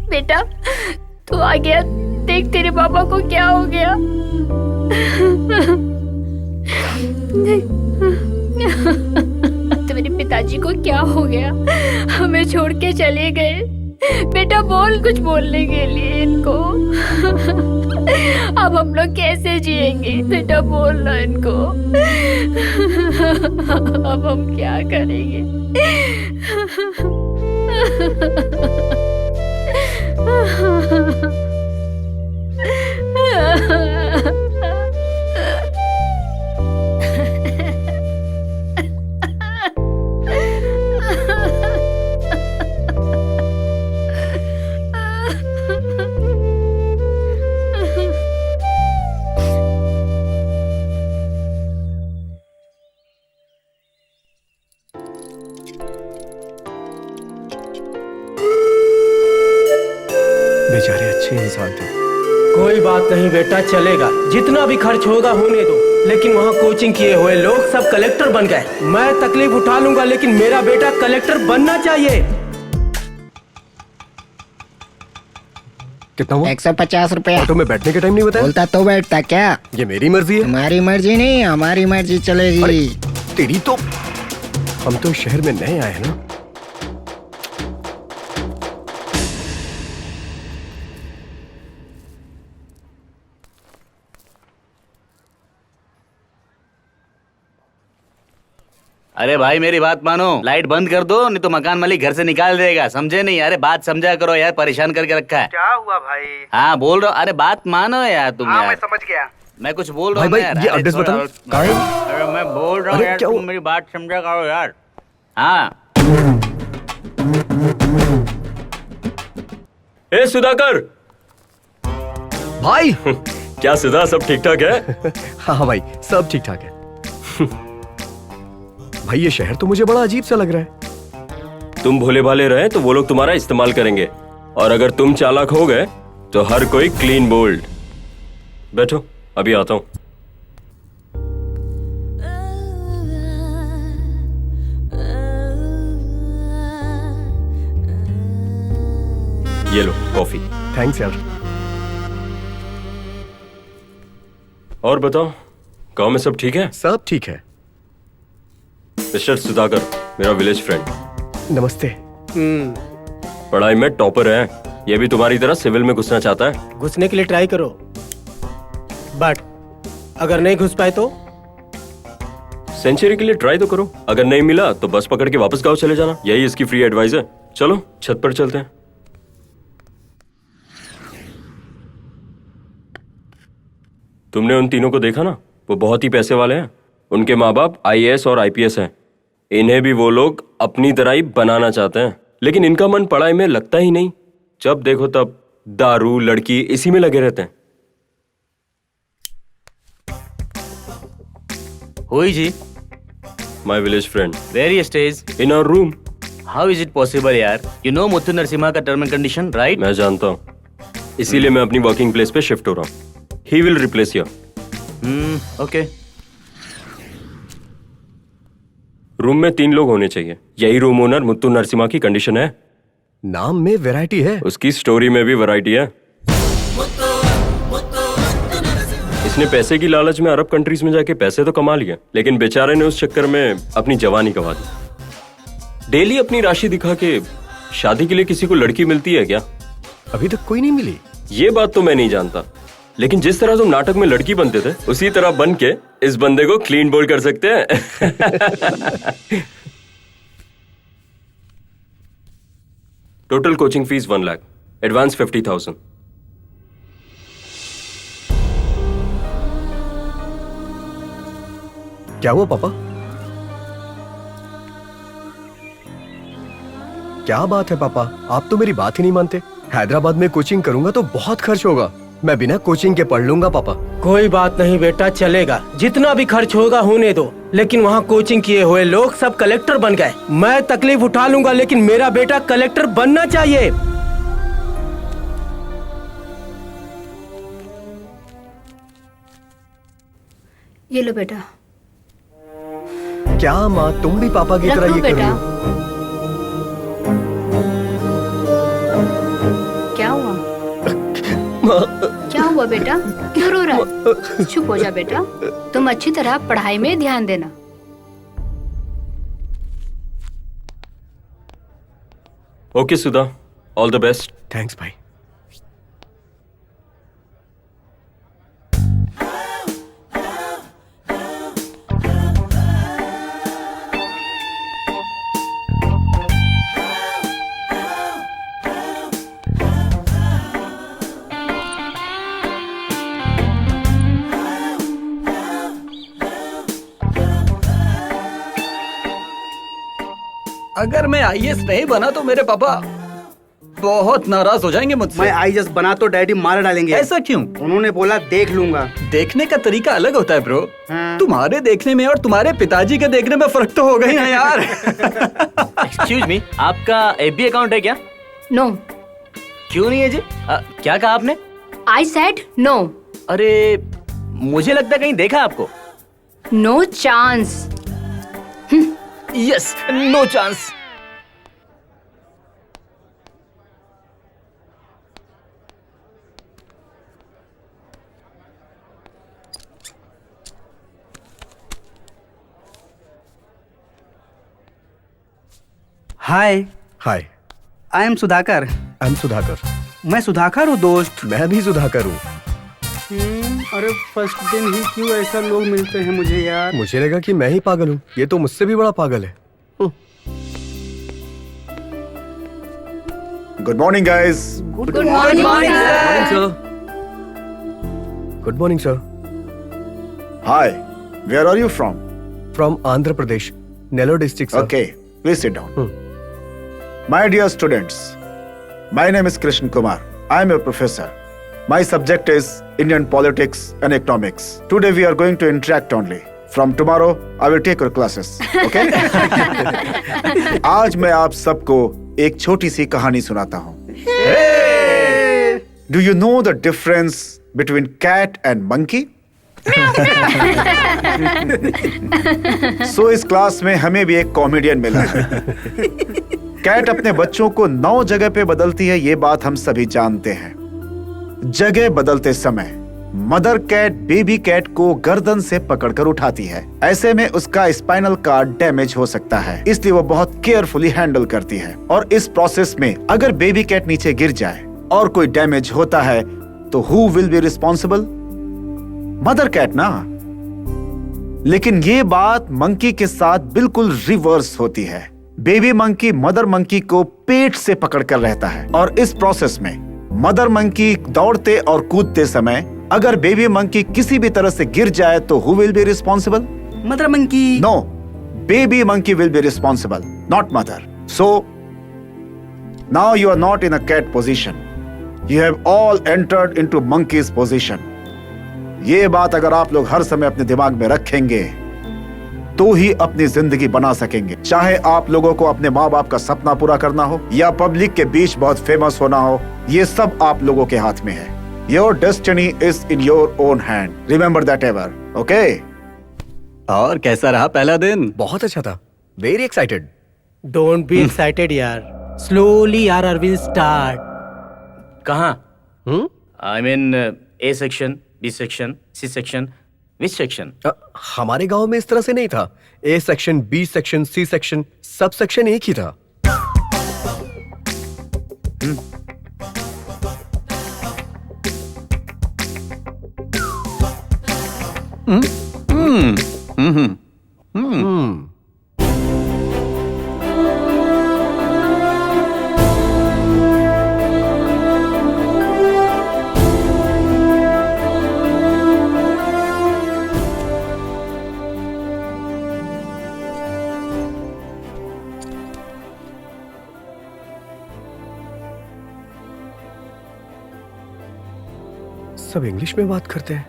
बेटा तू आ गया, देख तेरे पापा को क्या हो गया। तेरे पिताजी को क्या हो गया, हमें छोड़ के चले गए। बेटा बोल कुछ बोलने के लिए इनको। अब हम लोग कैसे जिएंगे, बेटा बोल ना इनको। अब हम क्या करेंगे। बेचारे अच्छे इंसान थे। कोई बात नहीं बेटा, चलेगा, जितना भी खर्च होगा होने दो। लेकिन वहाँ कोचिंग किए हुए लोग सब कलेक्टर बन गए। मैं तकलीफ उठा लूंगा, लेकिन मेरा बेटा कलेक्टर बनना चाहिए। कितना हुआ? 150 रुपया। ऑटो में बैठने के टाइम नहीं बताया? बोलता तो बैठता क्या? ये मेरी मर्जी है। तुम्हारी मर्जी नहीं, हमारी मर्जी चलेगी। तेरी तो, हम तो शहर में नए आए हैं ना। अरे भाई मेरी बात मानो, लाइट बंद कर दो, नहीं तो मकान मालिक घर से निकाल देगा, समझे नहीं? अरे बात समझा करो यार, परेशान करके रखा है। क्या हुआ भाई? हाँ बोल रहा हूँ, अरे बात मानो यार तुम। हाँ यार मैं समझ गया। मैं कुछ बोल रहा हूँ भाई, यार। ये एड्रेस बताओ। कहाँ है? अरे मैं बोल रहा हूँ अरे यार, क्या तुम हुआ? मेरी बात समझा करो यार। हाँ ए सुधाकर भाई। क्या सुधा, सब ठीक ठाक है? हाँ भाई, सब ठीक ठाक है। भाई ये शहर तो मुझे बड़ा अजीब सा लग रहा है। तुम भोले भाले रहे तो वो लोग तुम्हारा इस्तेमाल करेंगे, और अगर तुम चालाक हो गए तो हर कोई क्लीन बोल्ड। बैठो, अभी आता हूं। ये लो कॉफी। थैंक्स यार। और बताओ, गांव में सब ठीक है? सब ठीक है। मिस्टर सुधाकर, मेरा विलेज फ्रेंड। नमस्ते। पढ़ाई में टॉपर है, ये भी तुम्हारी तरह सिविल में घुसना चाहता है। घुसने के लिए ट्राई करो, बट अगर नहीं घुस पाए तो? सेंचुरी के लिए ट्राई तो करो, अगर नहीं मिला तो बस पकड़ के वापस गांव चले जाना, यही इसकी फ्री एडवाइस है। चलो छत पर चलते हैं। तुमने उन तीनों को देखा ना, वो बहुत ही पैसे वाले हैं। उनके माँ बाप IAS और IPS हैं। इन्हें भी वो लोग अपनी तरह ही बनाना चाहते हैं, लेकिन इनका मन पढ़ाई में लगता ही नहीं। जब देखो तब दारू, लड़की, इसी में लगे रहते हैं। हुई जी, my village friend. Where he stays? In our room. How is it possible यार? यू नो मुत्तु नरसिम्हा का टर्म एंड कंडीशन, राइट? मैं जानता हूँ, इसीलिए मैं अपनी वर्किंग प्लेस पे शिफ्ट हो रहा हूँ। He will replace you. Okay. Room में 3 लोग होने चाहिए, यही रूम ओनर मुत्तु नरसिम्हा की कंडीशन है। नाम में वैरायटी है, उसकी स्टोरी में भी वैरायटी है। इसने पैसे की लालच में अरब कंट्रीज में जाके पैसे तो कमा लिए, लेकिन बेचारे ने उस चक्कर में अपनी जवानी गंवा दी। डेली अपनी राशि दिखा के शादी के लिए किसी को लड़की मिलती है क्या? अभी तक कोई नहीं मिली। ये बात तो मैं नहीं जानता, लेकिन जिस तरह तुम नाटक में लड़की बनते थे, उसी तरह बन के इस बंदे को क्लीन बोल्ड कर सकते हैं। Total coaching fees 1 lakh, advance 50,000। क्या हुआ पापा? क्या बात है पापा, आप तो मेरी बात ही नहीं मानते। हैदराबाद में कोचिंग करूंगा तो बहुत खर्च होगा, मैं बिना कोचिंग के पढ़ लूंगा पापा। कोई बात नहीं बेटा, चलेगा, जितना भी खर्च होगा होने दो। लेकिन वहाँ कोचिंग किए हुए लोग सब कलेक्टर बन गए। मैं तकलीफ उठा लूंगा, लेकिन मेरा बेटा कलेक्टर बनना चाहिए। ये लो बेटा। क्या माँ, तुम भी पापा की रख तरह लो ये कर रही बेटा। हो? क्या हुआ? क्या हुआ बेटा? क्यों रो रहा है? चुप हो जा बेटा। तुम अच्छी तरह पढ़ाई में ध्यान देना। Okay Sudha, all the best. Thanks भाई। अगर मैं आईएएस नहीं बना तो मेरे पापा बहुत नाराज हो जाएंगे मुझसे। मैं आईएएस बना तो डैडी मार डालेंगे। ऐसा क्यों? उन्होंने बोला देख लूंगा। देखने का तरीका अलग होता है ब्रो। हाँ। तुम्हारे देखने में और तुम्हारे पिताजी के देखने में फर्क तो होगा ही ना यार। एक्सक्यूज मी, आपका एफबी अकाउंट है क्या? नो। क्यों नहीं है जी? क्या कहा आपने? I said no. अरे मुझे लगता है कहीं देखा आपको। No chance. Yes, no chance. Hi, hi, I am Sudhakar. I am Sudhakar. मैं सुधाकर हूँ दोस्त। मैं भी सुधाकर हूँ। अरे फर्स्ट दिन ही क्यों ऐसा लोग मिलते हैं मुझे यार। मुझे लगा कि मैं ही पागल हूँ, ये तो मुझसे भी बड़ा पागल है। Good morning, guys. Good morning sir. Good morning sir. Hi. Where are you from? From Andhra Pradesh, Nellore district sir. Okay, please sit down. My dear students, my name is Krishna Kumar. I am a professor. My subject is Indian politics and economics. Today we are going to interact only. From tomorrow, I will take your classes. Okay? आज मैं आप सबको एक छोटी सी कहानी सुनाता हूँ। Do you know the difference between cat and monkey? So इस क्लास में हमें भी एक कॉमेडियन मिला है। कैट अपने बच्चों को 9 जगह पे बदलती है, ये बात हम सभी जानते हैं। जगह बदलते समय मदर कैट बेबी कैट को गर्दन से पकड़कर उठाती है। ऐसे में उसका स्पाइनल कार्ड डैमेज हो सकता है, इसलिए वो बहुत केयरफुली हैंडल करती है। और इस प्रोसेस में अगर बेबी कैट नीचे गिर जाए और कोई डैमेज होता है तो who will be responsible? Mother cat ना। लेकिन ये बात मंकी के साथ बिल्कुल रिवर्स होती है। बेबी मंकी मदर मंकी को पेट से पकड़कर रहता है और इस प्रोसेस में मदर मंकी दौड़ते और कूदते समय अगर बेबी मंकी किसी भी तरह से गिर जाए तो who will be responsible? Mother monkey. No, baby monkey will be responsible, not mother. So now you are not in a cat position, you have all entered into monkey's position. ये बात अगर आप लोग हर समय अपने दिमाग में रखेंगे तो ही अपनी जिंदगी बना सकेंगे। चाहे आप लोगों को अपने माँ बाप का सपना पूरा करना हो या पब्लिक के बीच बहुत फेमस होना हो, ये सब आप लोगों के हाथ में है। Your destiny is in your own hand. Remember that ever, okay? और कैसा रहा पहला दिन? बहुत अच्छा था, very excited. Don't be excited यार, स्लोली आर विल स्टार्ट। कहाँ? I mean A section, B section, C section, which section? हमारे गांव में इस तरह से नहीं था। A section, B section, C section, सब सेक्शन एक ही था। सब इंग्लिश में बात करते हैं।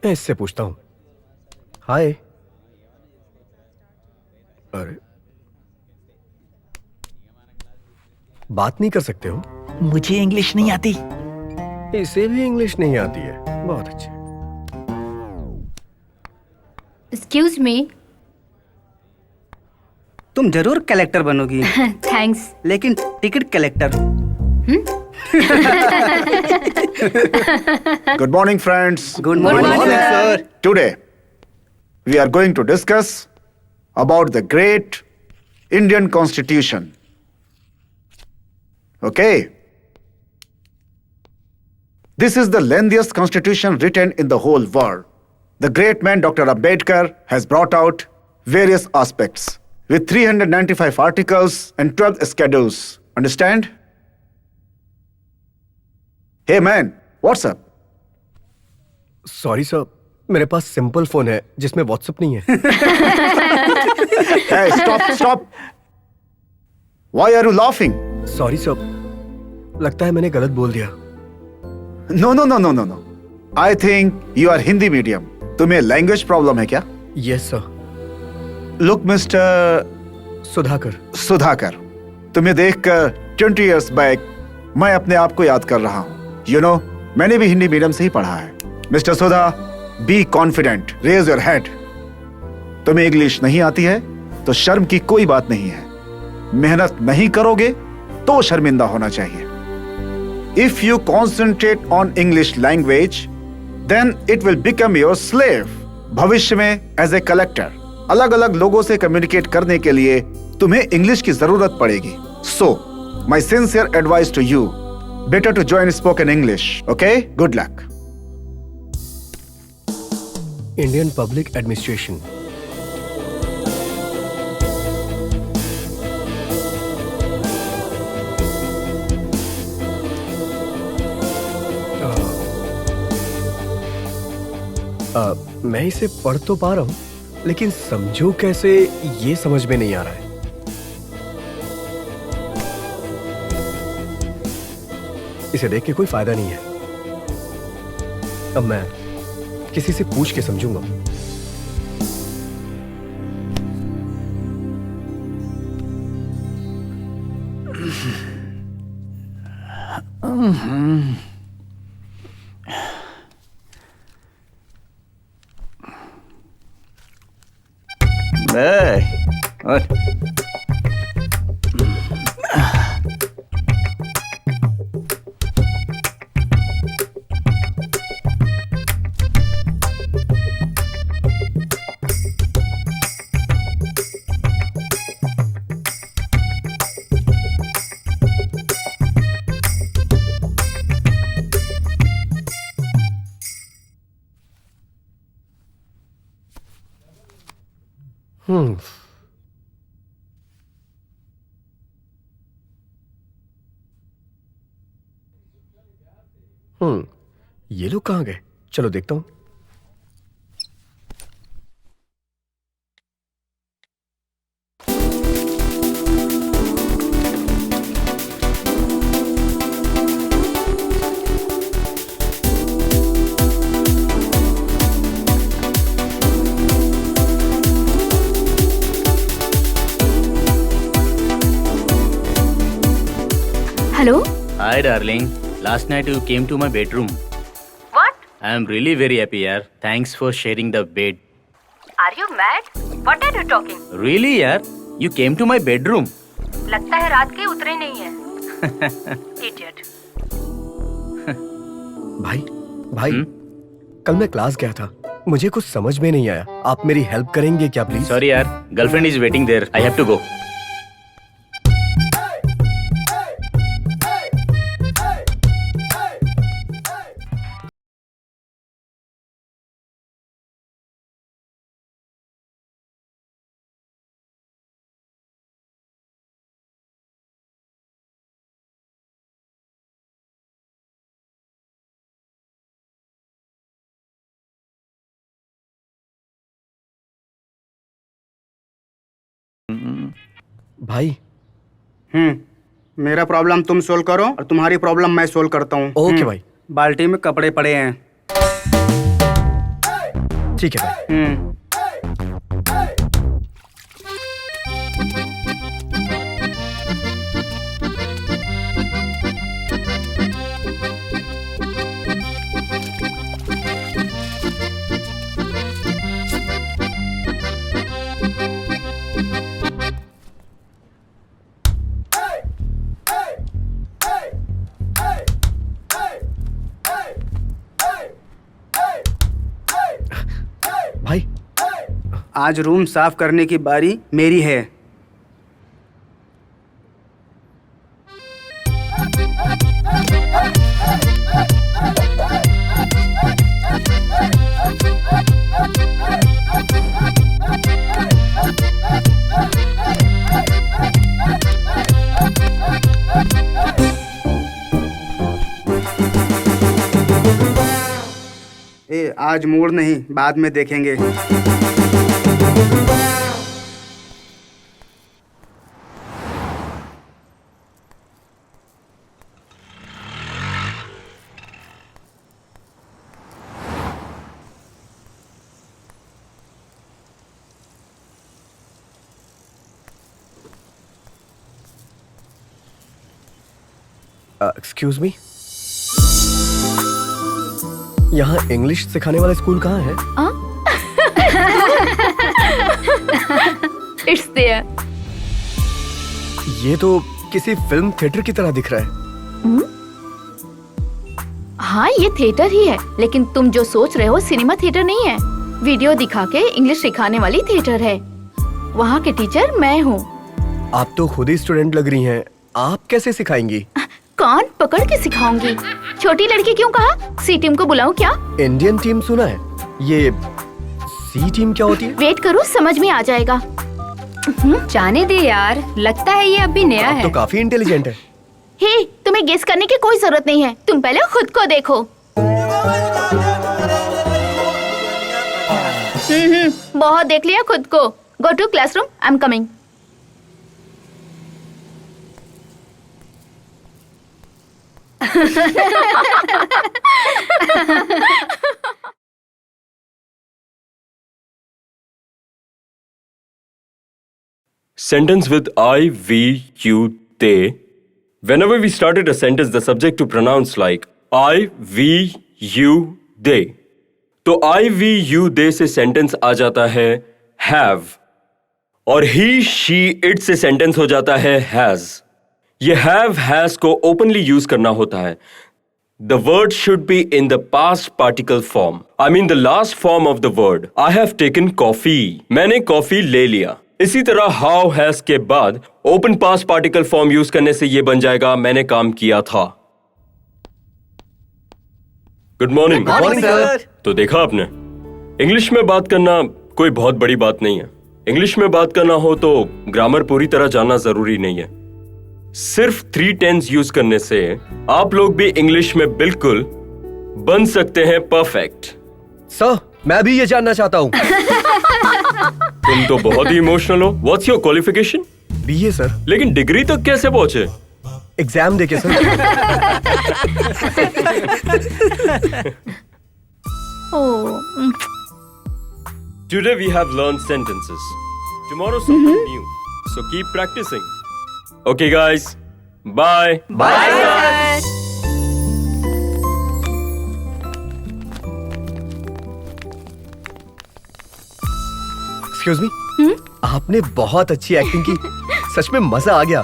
मैं इससे पूछता हूं। हाय। अरे बात नहीं कर सकते हो? मुझे इंग्लिश नहीं आती। इसे भी इंग्लिश नहीं आती है, बहुत अच्छे। Excuse me. तुम जरूर कलेक्टर बनोगी, थैंक्स। लेकिन ticket collector. Good morning, friends. Good morning sir. Today, we are going to discuss about the great Indian Constitution. Okay? This is the lengthiest constitution written in the whole world. The great man Dr. Ambedkar has brought out various aspects with 395 articles and 12 schedules. Understand? Hey man, what's up? Sorry sir, मेरे पास simple phone है जिसमें WhatsApp नहीं है। Hey, stop. Why are you laughing? Sorry sir, लगता है मैंने गलत बोल दिया। No. I think you are Hindi medium. तुम्हें लैंग्वेज प्रॉब्लम है क्या? Yes sir. Look, mister Sudhakar, तुम्हें देखकर 20 years back मैं अपने आप को याद कर रहा हूँ। You know, मैंने भी हिंदी मीडियम से ही पढ़ा है। Mister Sudha, be confident, raise your head. तुम्हें इंग्लिश नहीं आती है तो शर्म की कोई बात नहीं है। मेहनत नहीं करोगे तो शर्मिंदा होना चाहिए। If you concentrate on English language, then it will become your slave. भविष्य में एज ए कलेक्टर अलग अलग लोगों से कम्युनिकेट करने के लिए तुम्हें इंग्लिश की जरूरत पड़ेगी। So, my sincere advice to you, better to join spoken English, okay? Good luck. Indian public administration. मैं इसे पढ़ तो पा रहा हूं, लेकिन समझूं कैसे ये समझ में नहीं आ रहा है। इसे देख के कोई फायदा नहीं है। अब मैं किसी से पूछ के समझूंगा। ये लोग कहाँ गए? चलो देखता हूं। Hello. Hi darling, last night you came to my bedroom. What? I am really very happy yaar. Thanks for sharing the bed. Are you mad? What are you talking? Really yaar? You came to my bedroom. लगता है रात के उतरे नहीं है। Idiot. भाई, कल मैं क्लास गया था, मुझे कुछ समझ में नहीं आया। आप मेरी हेल्प करेंगे क्या please? Sorry yaar, girlfriend is waiting there. I have to go. भाई, मेरा प्रॉब्लम तुम सोल्व करो और तुम्हारी प्रॉब्लम मैं सोल्व करता हूँ। ओके भाई। बाल्टी में कपड़े पड़े हैं। ठीक है भाई। आज रूम साफ करने की बारी मेरी है। आज मूड नहीं, बाद में देखेंगे। एक्सक्यूज मी, यहाँ इंग्लिश सिखाने वाला स्कूल कहाँ है? It's there. ये तो किसी फिल्म थिएटर की तरह दिख रहा है। हाँ, ये थिएटर ही है, लेकिन तुम जो सोच रहे हो सिनेमा थिएटर नहीं है। वीडियो दिखा के इंग्लिश सिखाने वाली थिएटर है। वहाँ के टीचर मैं हूँ। आप तो खुद ही स्टूडेंट लग रही हैं, आप कैसे सिखाएंगी? कान पकड़ के सिखाऊंगी। छोटी लड़की क्यों कहा? सी टीम को बुलाऊं क्या? इंडियन टीम सुना है, ये सी टीम क्या होती है? वेट करो, समझ में आ जाएगा। जाने दे यार, लगता है ये अभी नया आप है। तो काफी इंटेलिजेंट है। हे, तुम्हें गेस करने की कोई जरूरत नहीं है, तुम पहले खुद को देखो। बहुत देख लिया खुद को। Go to classroom, I am coming. Sentence with I, we, you, they. Whenever we started a sentence, the subject to pronounce like I, we, you, they. तो I, we, you, they से sentence आ जाता है have. और he, she, it से sentence हो जाता है has. ये have, has को openly use करना होता है. The word should be in the past particle form. I mean the last form of the word. I have taken coffee. मैंने कॉफी ले लिया. इसी तरह how has के बाद open past particle form use करने से ये बन जाएगा मैंने काम किया था. Good morning. Good morning, sir. तो देखा आपने, इंग्लिश में बात करना कोई बहुत बड़ी बात नहीं है. इंग्लिश में बात करना हो तो ग्रामर पूरी तरह जानना जरूरी नहीं है. सिर्फ 3 टेंस यूज करने से आप लोग भी इंग्लिश में बिल्कुल बन सकते हैं परफेक्ट. सर, मैं भी ये जानना चाहता हूँ. तुम तो बहुत ही इमोशनल हो. What's your qualification? BA sir. लेकिन डिग्री तक कैसे पहुंचे? एग्जाम देके sir. Oh, Today we have learned sentences. Tomorrow something new. So keep practicing. Okay guys. Bye. Excuse me, आपने बहुत अच्छी एक्टिंग की. सच में मजा आ गया.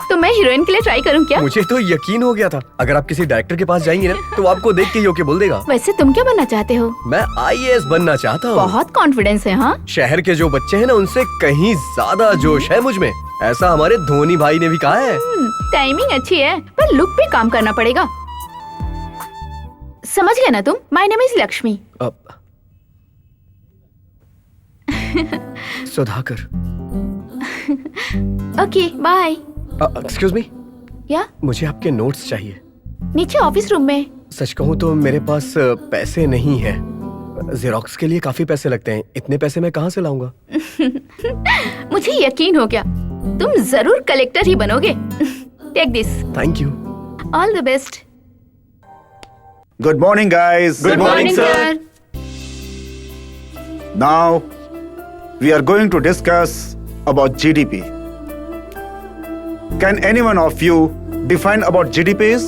तो मैं हीरोइन के लिए ट्राई करूं क्या? मुझे तो यकीन हो गया था. अगर आप किसी डायरेक्टर के पास जाएंगी ना तो आपको देख के ही ओके बोल देगा. वैसे तुम क्या बनना चाहते हो? मैं IAS बनना चाहता हूँ. बहुत कॉन्फिडेंस है. हाँ, शहर के जो बच्चे हैं ना उनसे कहीं ज्यादा जोश है मुझ में. ऐसा हमारे धोनी भाई ने भी कहा है. टाइमिंग अच्छी है, पर लुक पे काम करना पड़ेगा. समझ गए ना तुम? My name is Lakshmi. Sudhakar. Okay, bye. Excuse me, या मुझे आपके नोट्स चाहिए. नीचे ऑफिस रूम में. सच कहूँ तो मेरे पास पैसे नहीं है. जेरोक्स के लिए काफी पैसे लगते हैं. इतने पैसे मैं कहाँ से लाऊंगा? मुझे यकीन हो गया, तुम जरूर कलेक्टर ही बनोगे. Take this. Thank you. All the best. Good morning, guys. Good morning, sir. Now, we are going to discuss about GDP. Can anyone of you define about GDP is?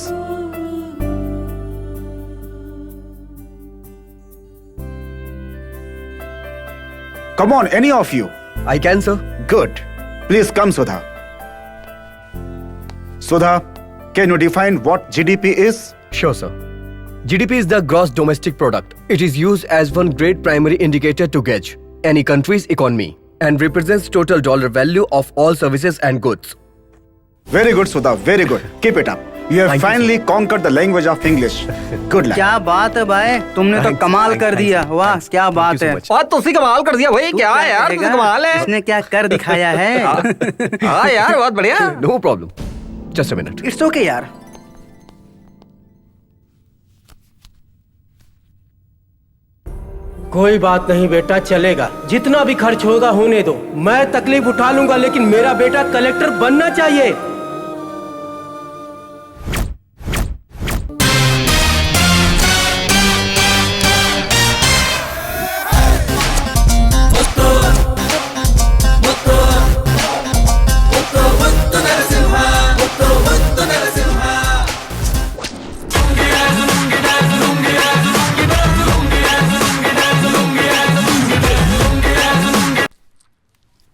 Come on, any of you. I can, sir. Good. Please come, Sudha. Sudha, can you define what GDP is? Sure, sir. GDP is the gross domestic product. It is used as one great primary indicator to gauge any country's economy and represents total dollar value of all services and goods. Very good, Sudha. Very good. Keep it up. You have Thank you, finally conquered the language of English. Good luck. क्या बात है भाई, तुमने तो कमाल कर दिया। वाह क्या बात है। और तुसी कमाल कर दिया भाई, क्या है यार, तुसी कमाल है। इसने क्या कर दिखाया है। हाँ यार, बहुत बढ़िया। No problem. Just a minute. It's okay यार। कोई बात नहीं बेटा, चलेगा। जितना भी खर्च होगा होने दो, मैं तकलीफ उठा लूंगा, लेकिन मेरा बेटा कलेक्टर बनना चाहिए।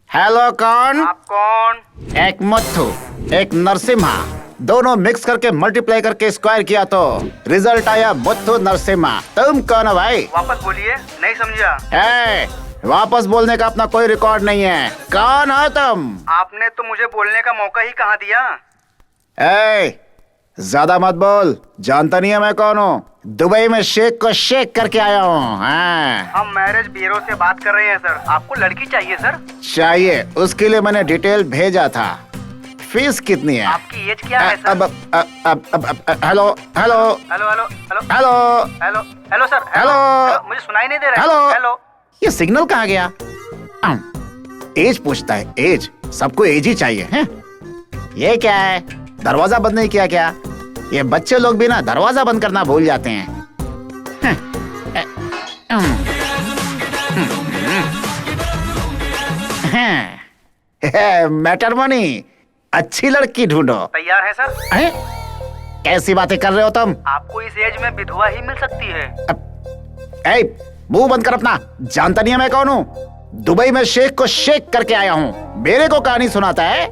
हेलो, कौन? आप कौन? एक मुत्थु, एक नरसिम्हा, दोनों मिक्स करके मल्टीप्लाई करके स्क्वायर किया तो रिजल्ट आया मुत्थु नरसिम्हा। तुम कौन हो भाई? वापस बोलिए, नहीं समझा। ए, वापस बोलने का अपना कोई रिकॉर्ड नहीं है। कौन हो तुम? आपने तो मुझे बोलने का मौका ही कहाँ दिया। ए, ज्यादा मत बोल, जानता नहीं है मैं कौन हूँ। दुबई में शेख को शेख करके आया हूँ। हाँ। हम मैरिज ब्यूरो से बात कर रहे हैं सर। आपको लड़की चाहिए सर? चाहिए, उसके लिए मैंने डिटेल भेजा था। फीस कितनी है? आपकी एज क्या है सर? अब hello hello hello hello hello hello hello hello sir. Hello. मुझे सुनाई नहीं दे रहा है। हेलो। हेलो। ये सिग्नल कहाँ गया? एज पूछता है, एज। सबको एज ही चाहिए हैं? ये क्या है? दरवाजा बंद नहीं किया क्या? ये बच्चे लोग भी ना दरवाजा बंद करना भूल जाते हैं। मैटरमनी, अच्छी लड़की ढूंढो। तैयार है सर? हैं? कैसी बातें कर रहे हो तुम? आपको इस एज में विधवा ही मिल सकती है। ए, मुंह बंद कर अपना। जानता नहीं है मैं कौन हूँ? दुबई में शेख को शेख करके आया हूँ। मेरे को कहानी सुनाता है?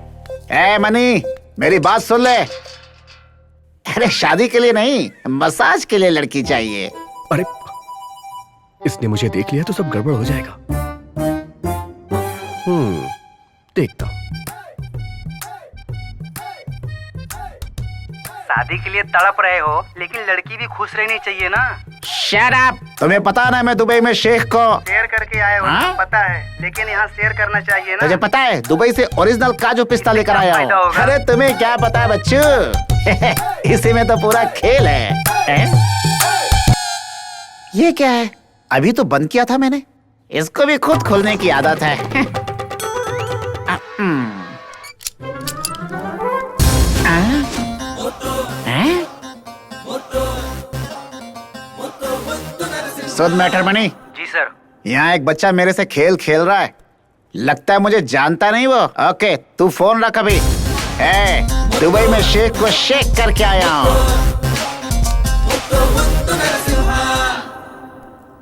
ए मनी, मेरी बात सुन ले। अरे शादी के लिए नहीं, मसाज के लिए लड़की चाहिए। अरे, इसने मुझे देख लिया तो सब गड़बड़ हो जाएगा। देखता हूँ। शादी के लिए तड़प रहे हो, लेकिन लड़की भी खुश रहनी चाहिए ना। Shut up. तुम्हें पता ना मैं दुबई में शेख को शेयर करके आए हो। हाँ? पता है, लेकिन यहाँ शेयर करना चाहिए ना। तुझे पता है दुबई से ओरिजिनल काजू पिस्ता लेकर आया फायदा हूँ। होगा। अरे तुम्हें क्या पता है बच्चू? इसी में तो पूरा खेल है। ये क्या है? अभी तो बंद किया था मैंने। इसको भी खुद खोलने की आदत है। सुन मैटर मनी। जी सर। यहाँ एक बच्चा मेरे से खेल खेल रहा है। लगता है मुझे जानता नहीं वो। ओके, तू फोन रख अभी। दुबई में शेख को शेख करके आया हूँ।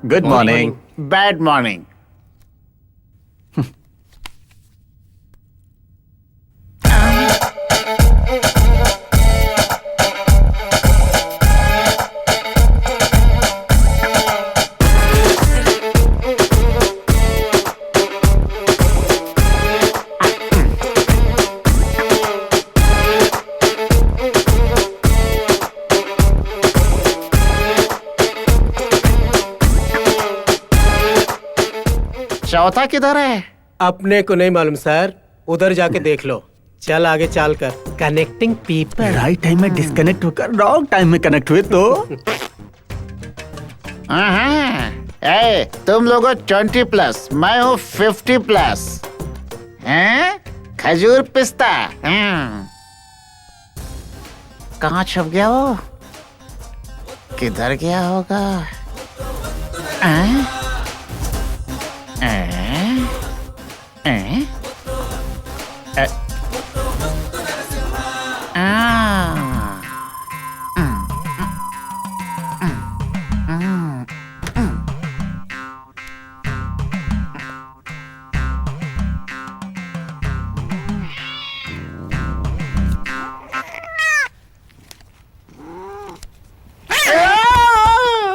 Good morning. Bad morning. चौथा किधर है? अपने को नहीं मालूम सर, उधर जाके देख लो। चल आगे चाल कर। Connecting people. राइट टाइम में डिस्कनेक्ट होकर रॉन्ग टाइम में कनेक्ट हुए तो। तुम लोगों 20+, मैं हूँ 50+। हैं? खजूर पिस्ता। कहाँ छुप गया वो? किधर गया होगा?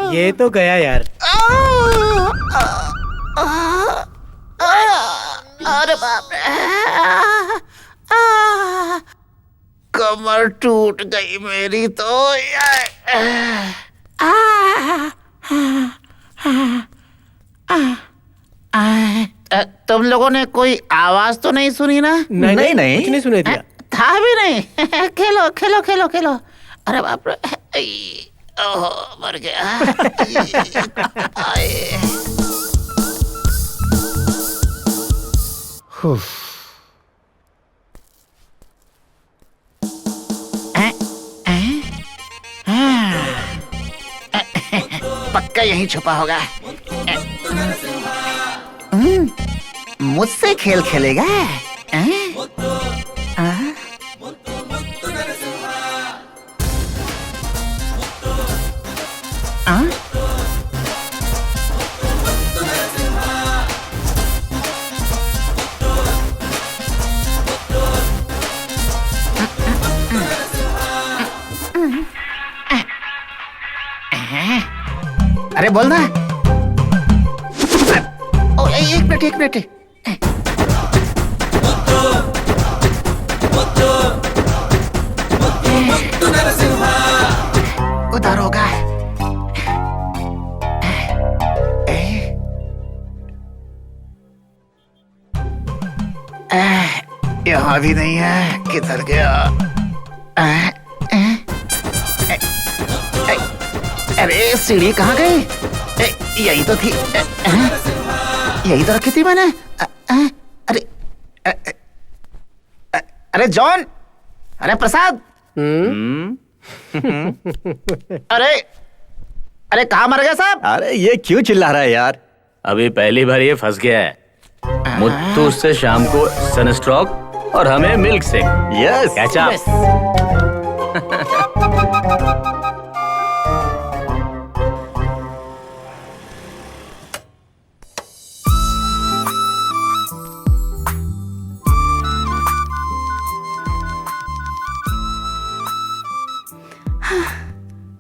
ये तो गया यार। अरे बाप रे, कमर टूट गई मेरी तो। तुम लोगों ने कोई आवाज तो नहीं सुनी ना? नहीं कुछ नहीं सुनाई दिया। था भी नहीं। खेलो खेलो खेलो खेलो। अरे बाप रे, ओह मर गया। पक्का यहीं छुपा होगा। मुझसे खेल खेलेगा? अरे बोल ना। ओ, एक मिनट। उधर होगा। यहाँ भी नहीं है, किधर गया? अरे सीढ़ी कहाँ गई? यही तो थी। यही तो रखी थी मैंने। अरे जॉन, अरे प्रसाद, अरे कहाँ मर गया साहब? अरे ये क्यों चिल्ला रहा है यार? अभी पहली बार ये फंस गया है। मुत्तू से शाम को सनस्ट्रोक और हमें मिल्क शेक। Yes catch up.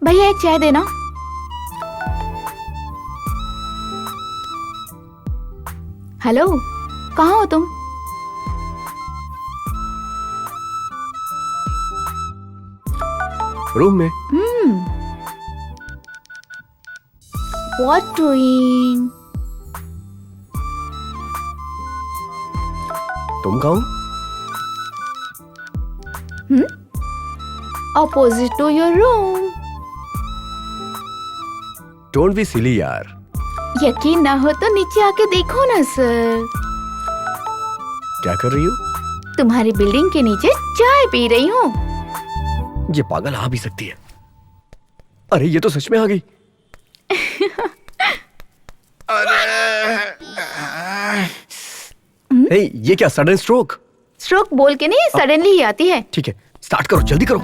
भैया एक चाय देना। हेलो, कहाँ हो तुम? रूम में। What doing? तुम कहाँ हो? Opposite to your room. Don't be silly यार। यकीन ना हो तो नीचे आके देखो ना सर। क्या कर रही हो? तुम्हारी बिल्डिंग के नीचे चाय पी रही हूँ। ये पागल आ भी सकती है। अरे ये तो सच में आ गई। ये क्या सडन स्ट्रोक? स्ट्रोक बोल के नहीं, सडनली ही आती है। ठीक है, स्टार्ट करो, जल्दी करो।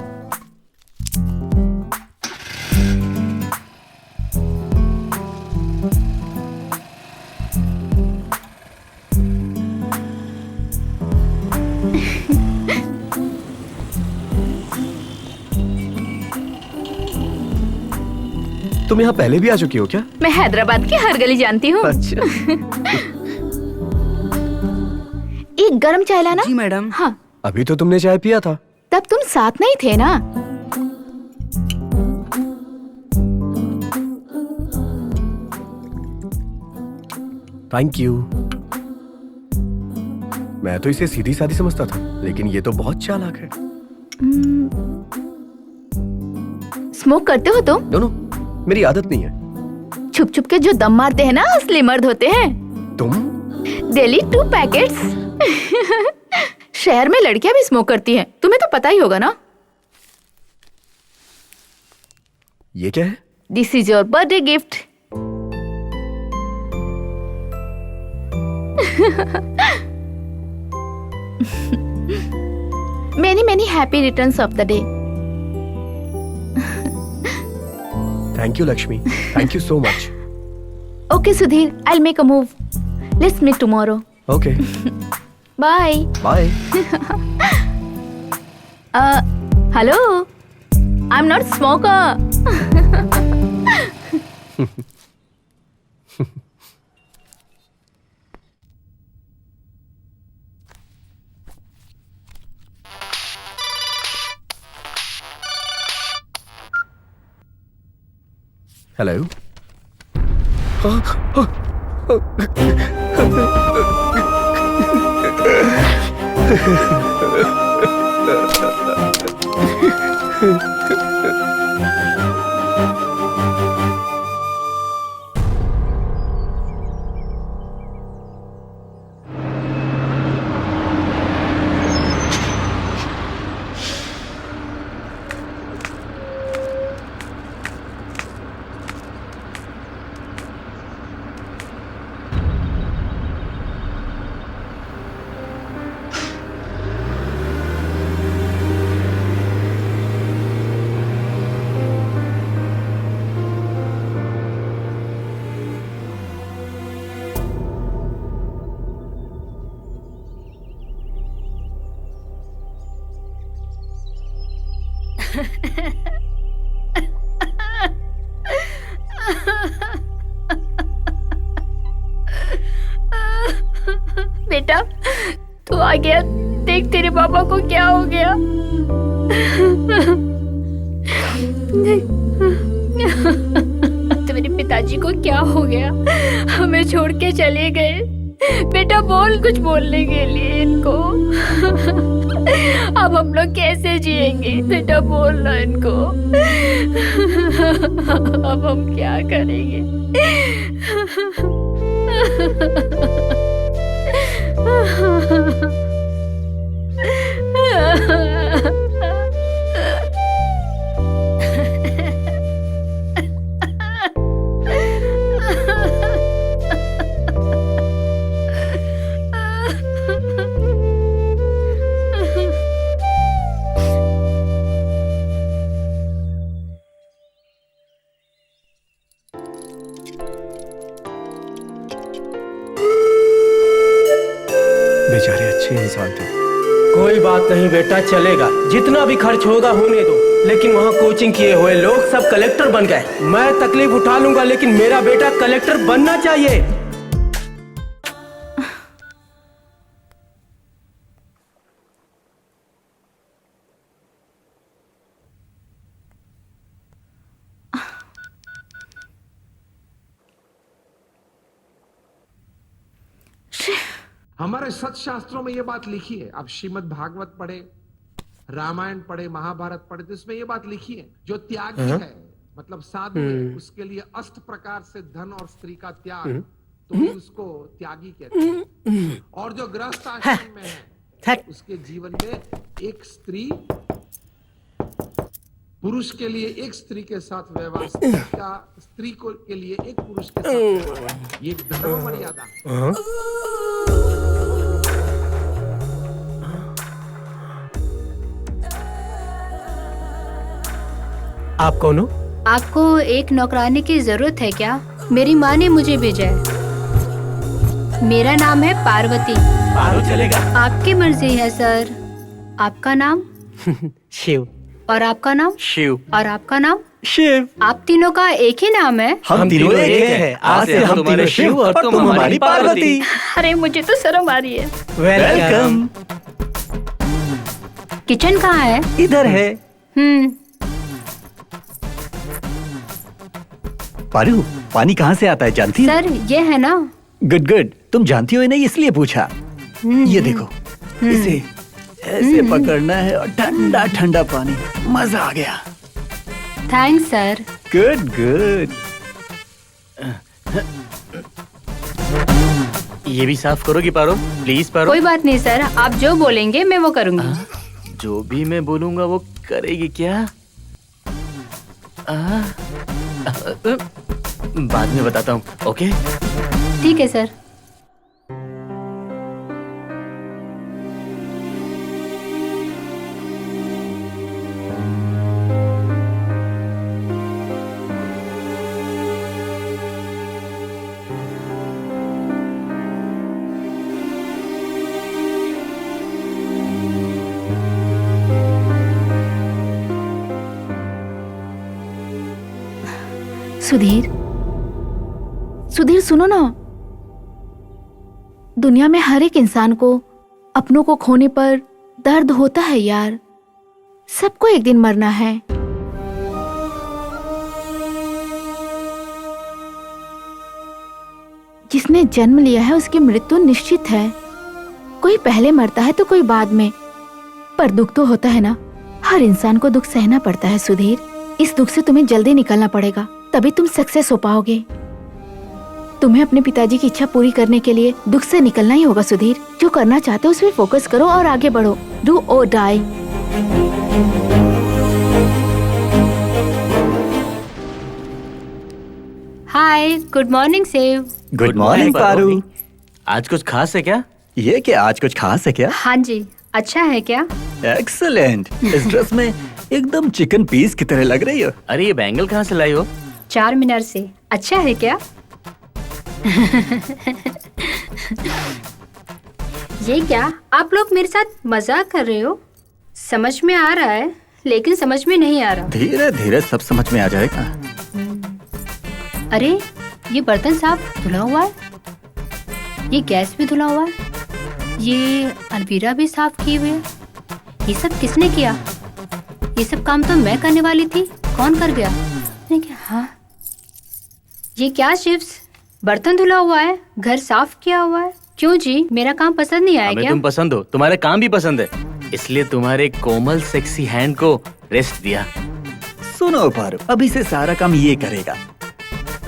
तुम यहाँ पहले भी आ चुकी हो क्या? मैं हैदराबाद की हर गली जानती हूँ। अच्छा। एक गरम चाय लाना। जी मैडम। हाँ, अभी तो तुमने चाय पिया था। तब तुम साथ नहीं थे ना। Thank you. मैं तो इसे सीधी सादी समझता था, लेकिन ये तो बहुत चालाक है। स्मोक करते हो तुम? नो, मेरी आदत नहीं है। छुप छुप के जो दम मारते हैं ना, असली मर्द होते हैं। तुम? Daily 2 packets. शहर में लड़कियां भी स्मोक करती हैं, तुम्हें तो पता ही होगा ना। ये क्या है? This is your birthday gift. Many happy returns of the day. Thank you, Lakshmi. Thank you so much. Okay, Sudhir, I'll make a move. Let's meet tomorrow. Okay. Bye. Bye. Hello. I'm not smoker. Hello. बेटा तू आ गया, देख तेरे पापा को क्या हो गया। तुम्हारे पिताजी को क्या हो गया, हमें छोड़ के चले गए। बेटा बोल, कुछ बोलने के लिए इनको। अब हम लोग कैसे जिएंगे, बेटा बोल ना इनको। अब हम क्या करेंगे। बेचारे अच्छे इंसान थे। कोई बात नहीं बेटा, चलेगा। जितना भी खर्च होगा होने दो। लेकिन वहाँ कोचिंग किए हुए लोग सब कलेक्टर बन गए। मैं तकलीफ उठा लूंगा, लेकिन मेरा बेटा कलेक्टर बनना चाहिए। हमारे सत्शास्त्रों में ये बात लिखी है। आप श्रीमद् भागवत पढ़े, रामायण पढ़े, महाभारत पढ़े, तो इसमें ये बात लिखी है, जो त्यागी है मतलब साधु है, उसके लिए 8 प्रकार से धन और स्त्री का त्याग, तो उसको त्यागी कहते हैं। और जो गृहस्थ आश्रम में है, उसके जीवन में एक स्त्री, पुरुष के लिए एक स्त्री के साथ व्यवहार, स्त्री को के लिए एक पुरुष के साथ व्यवहार, ये एक धर्म मर्यादा। आप कौन हो? आपको एक नौकरानी की जरूरत है क्या? मेरी माँ ने मुझे भेजा है। मेरा नाम है पार्वती। पारो चलेगा। आपकी मर्जी है सर। आपका नाम? शिव। और आपका नाम? शिव। और आपका नाम? शिव। आप तीनों का एक ही नाम है? हम तीनों एक हैं। आज से हम तीनों शिव और तुम हमारी पार्वती। अरे मुझे तो शर्म आ रही है। वेलकम। किचन कहाँ है? इधर है। पारू, पानी कहाँ से आता है जानती है? सर ये है ना। गुड गुड, तुम जानती हो नहीं इसलिए पूछा। ये देखो, इसे ऐसे पकड़ना है और ठंडा ठंडा पानी, मजा आ गया। Thanks sir. Good good. ये भी साफ करोगी पारो? प्लीज पारो। कोई बात नहीं सर, आप जो बोलेंगे मैं वो करूँगी। जो भी मैं बोलूंगा वो करेगी क्या? बाद में बताता हूँ। ओके ठीक है सर। सुधीर, सुधीर सुनो ना। दुनिया में हर एक इंसान को अपनों को खोने पर दर्द होता है यार। सबको एक दिन मरना है। जिसने जन्म लिया है उसकी मृत्यु निश्चित है। कोई पहले मरता है तो कोई बाद में, पर दुख तो होता है ना। हर इंसान को दुख सहना पड़ता है सुधीर। इस दुख से तुम्हें जल्दी निकलना पड़ेगा, तभी तुम सक्सेस हो पाओगे। तुम्हें अपने पिताजी की इच्छा पूरी करने के लिए दुख से निकलना ही होगा सुधीर। जो करना चाहते हो उसमें फोकस करो और आगे बढ़ो। डू और डाई। हाय, गुड मॉर्निंग सेव। Good morning Paru. आज कुछ खास है क्या? ये क्या आज कुछ खास है क्या? हाँ जी, अच्छा है क्या? एक्सीलेंट। इस ड्रेस में एकदम चिकन पीस की तरह लग रही हो। अरे ये बैंगल कहाँ से लाई हो? 4 मिनट से। अच्छा है क्या? ये क्या आप लोग मेरे साथ मजाक कर रहे हो? समझ में आ रहा है लेकिन समझ में नहीं आ रहा। धीरे धीरे सब समझ में आ जाएगा। अरे ये बर्तन साफ धुला हुआ है, ये गैस भी धुला हुआ है, ये अलमीरा भी साफ की हुई है। ये सब किसने किया? ये सब काम तो मैं करने वाली थी, कौन कर गया? हाँ, ये क्या चिप्स? बर्तन धुला हुआ है, घर साफ किया हुआ है। क्यों जी, मेरा काम पसंद नहीं आया हमें क्या? तुम पसंद हो, तुम्हारे काम भी पसंद है, इसलिए तुम्हारे कोमल सेक्सी हैंड को रेस्ट दिया। सुनो पारू, अभी से सारा काम ये करेगा।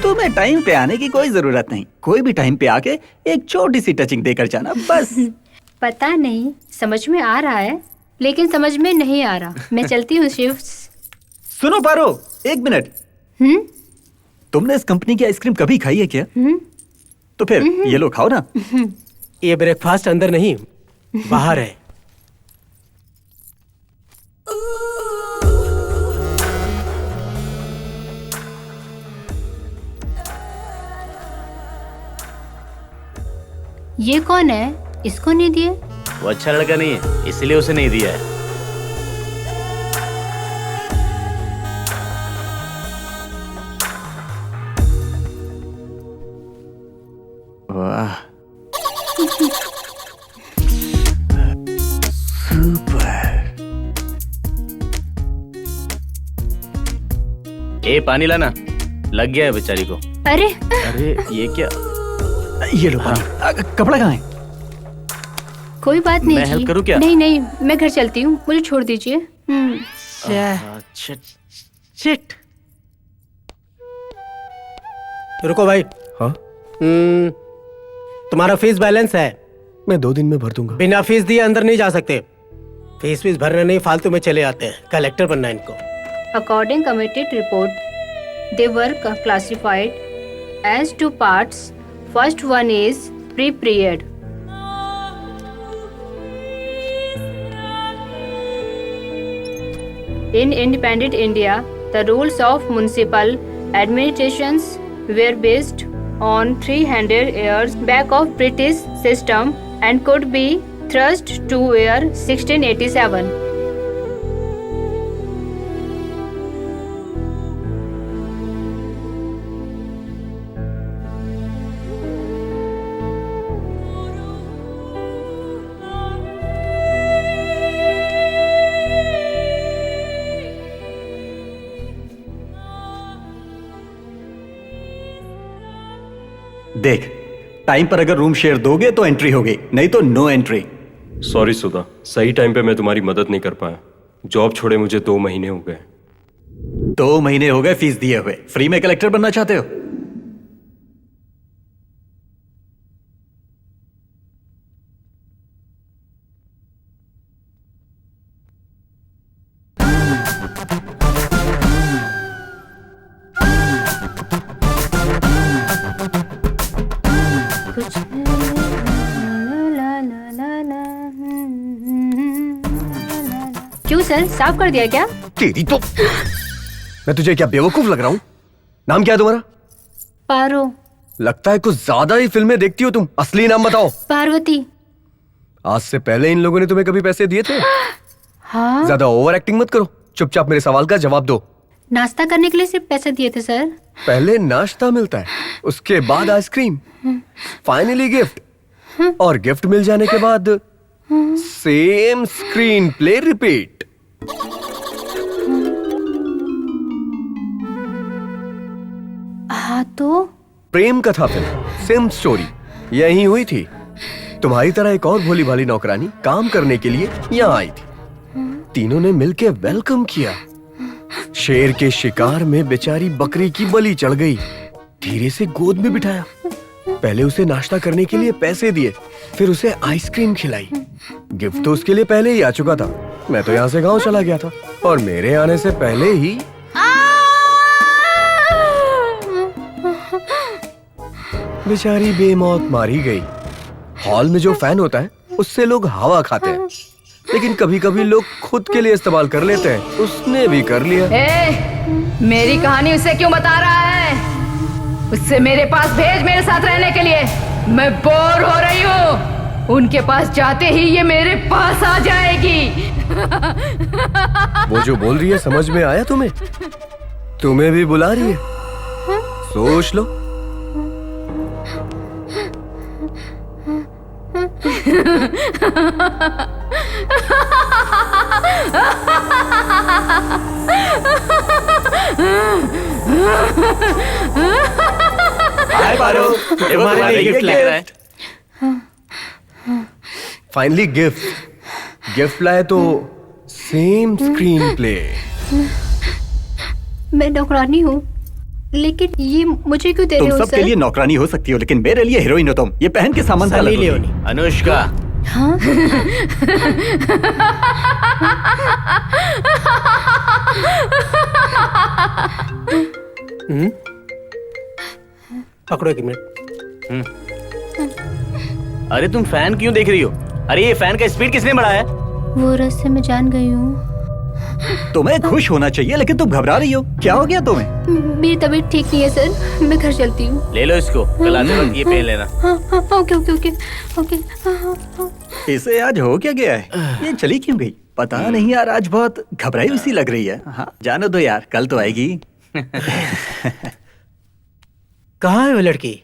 तुम्हें टाइम पे आने की कोई जरूरत नहीं। कोई भी टाइम पे आके एक छोटी सी टचिंग देकर जाना बस। पता नहीं, समझ में आ रहा है लेकिन समझ में नहीं आ रहा। मैं चलती हूँ शिव। सुनो पारू, 1 मिनट। तुमने इस कंपनी की आइसक्रीम कभी खाई है क्या? तो फिर ये लो, खाओ ना। ये ब्रेकफास्ट अंदर नहीं बाहर है। ये कौन है? इसको नहीं दिए? वो अच्छा लड़का नहीं है, इसलिए उसे नहीं दिया है। वाह, सुपर। ए पानी लाना, लग गया है बेचारी को। अरे अरे ये क्या? ये लो पानी। कपड़ा कहाँ है? कोई बात नहीं मैं जी। हेल्प करूं क्या? नहीं नहीं, मैं घर चलती हूँ, मुझे छोड़ दीजिए। शिट। रुको भाई। हाँ? तुम्हारा फीस बैलेंस है। मैं 2 दिन में भर दूंगा। बिना फीस दिए अंदर नहीं जा सकते। फीस भरना नहीं, फालतू में चले आते हैं। कलेक्टर बनना इनको। According committed report, they were classified as 2 parts. First one is pre-period. In independent India, the rules of municipal administrations were based on 300 years back of British system and could be thrust to year 1687. देख, time पर अगर room share दोगे तो entry होगी, नहीं तो no entry. Sorry सुधा, सही time पे मैं तुम्हारी मदद नहीं कर पाया। जॉब छोड़े मुझे 2 महीने हो गए। 2 महीने हो गए फीस दिए हुए। फ्री में कलेक्टर बनना चाहते हो? क्यों सर, साफ कर दिया क्या? तेरी तो मैं तुझे क्या बेवकूफ लग रहा हूँ? नाम क्या है तुम्हारा? पारो। लगता है कुछ ज्यादा ही फिल्में देखती हो तुम। असली नाम बताओ। पार्वती। आज से पहले इन लोगों ने तुम्हें कभी पैसे दिए थे? हाँ? ज्यादा ओवर एक्टिंग मत करो, चुपचाप मेरे सवाल का जवाब दो। नाश्ता करने के लिए सिर्फ पैसे दिए थे सर। पहले नाश्ता मिलता है, उसके बाद आइसक्रीम, फाइनली गिफ्ट, और गिफ्ट मिल जाने के बाद सेम स्क्रीन प्ले रिपीट। हाँ तो प्रेम कथा फिल्म, सेम स्टोरी, यही हुई थी। तुम्हारी तरह एक और भोली भाली नौकरानी काम करने के लिए यहाँ आई थी। तीनों ने मिलकर वेलकम किया। शेर के शिकार में बेचारी बकरी की बलि चढ़ गई। धीरे से गोद में बिठाया, पहले उसे नाश्ता करने के लिए पैसे दिए, फिर उसे आइसक्रीम खिलाई। गिफ्ट तो उसके लिए पहले ही आ चुका था। मैं तो यहाँ से गांव चला गया था और मेरे आने से पहले ही बेचारी बेमौत मारी गई। हॉल में जो फैन होता है उससे लोग हवा खाते हैं, लेकिन कभी कभी लोग खुद के लिए इस्तेमाल कर लेते हैं। उसने भी कर लिया। मेरी कहानी उसे क्यों बता रहा है? उससे मेरे पास भेज, मेरे साथ रहने के लिए। मैं बोर हो रही हूँ। उनके पास जाते ही ये मेरे पास आ जाएगी। वो जो बोल रही है समझ में आया तुम्हें? तुम्हें भी बुला रही है। सोच लो। हाय पारो, तुम्हारे लिए गिफ्ट लग रहा है। फाइनली गिफ्ट लाए तो सेम स्क्रीन प्ले। मैं नौकरानी हूँ, लेकिन ये मुझे क्यों दे रहे हो तुम सबके लिए नौकरानी हो सकती हो, लेकिन मेरे लिए हीरोइन हो तुम। ये पहन के सामान का अलग होगी। अनुष्का, हाँ? पकड़ो एक मिनट। अरे तुम फैन क्यों देख रही हो? अरे ये फैन का स्पीड किसने बढ़ाया? वो रास्ते में जान गई हूँ। तुम्हें खुश होना चाहिए, लेकिन तुम घबरा रही हो। क्या हो गया तुम्हें? मेरी तबीयत ठीक नहीं है सर, मैं घर चलती हूँ। ले लो इसको, कल आते वक्त ये पहन लेना। हाँ, हाँ, ओके ओके ओके ओके। हाँ, हाँ, हाँ। इसे आज हो क्या गया है? ये चली क्यों गई? पता नहीं यार, आज बहुत घबराई हुई सी लग रही है। हाँ, जानो दो यार, कल तो आएगी। कहाँ है वो लड़की?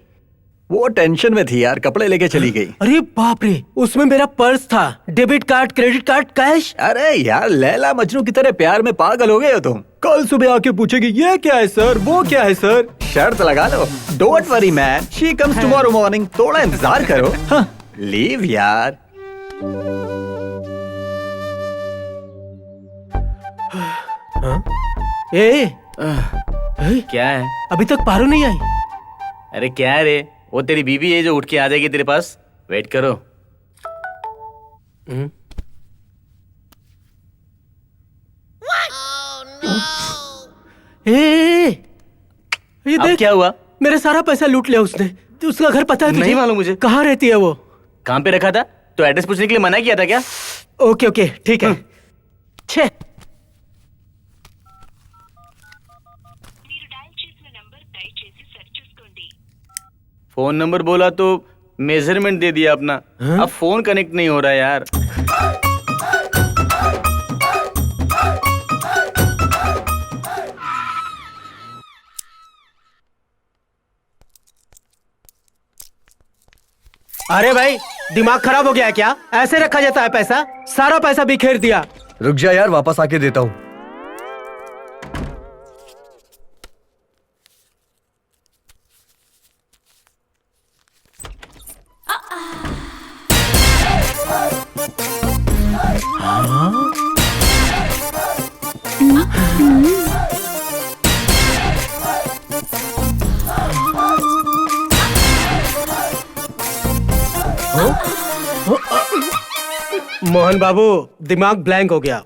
वो टेंशन में थी यार, कपड़े लेके चली गई। अरे बाप रे, उसमें मेरा पर्स था, debit card, credit card, cash. अरे यार, लैला मजनू की तरह प्यार में पागल हो गए हो तुम। कल सुबह आके पूछेगी ये क्या है सर, वो क्या है सर। शर्त लगा लो, don't worry man, she comes tomorrow morning. थोड़ा इंतजार करो। हाँ, लीव यार। क्या है? अभी तक पारो नहीं आई। अरे क्या है रे? वो तेरी बीबी है जो उठ के आ जाएगी तेरे पास। वेट करो। ये अब देख, क्या हुआ? मेरा सारा पैसा लूट लिया उसने। तो उसका घर पता है तुझे? नहीं मालूम मुझे। कहाँ रहती है वो? कहाँ पे रखा था? तो एड्रेस पूछने के लिए मना किया था क्या? ओके ओके ठीक है। छे फोन नंबर बोला तो मेजरमेंट दे दिया अपना। अब फोन कनेक्ट नहीं हो रहा यार। अरे भाई, दिमाग खराब हो गया है क्या? ऐसे रखा जाता है पैसा? सारा पैसा बिखेर दिया। रुक जा यार, वापस आके देता हूँ। मोहन बाबू, दिमाग ब्लैंक हो गया।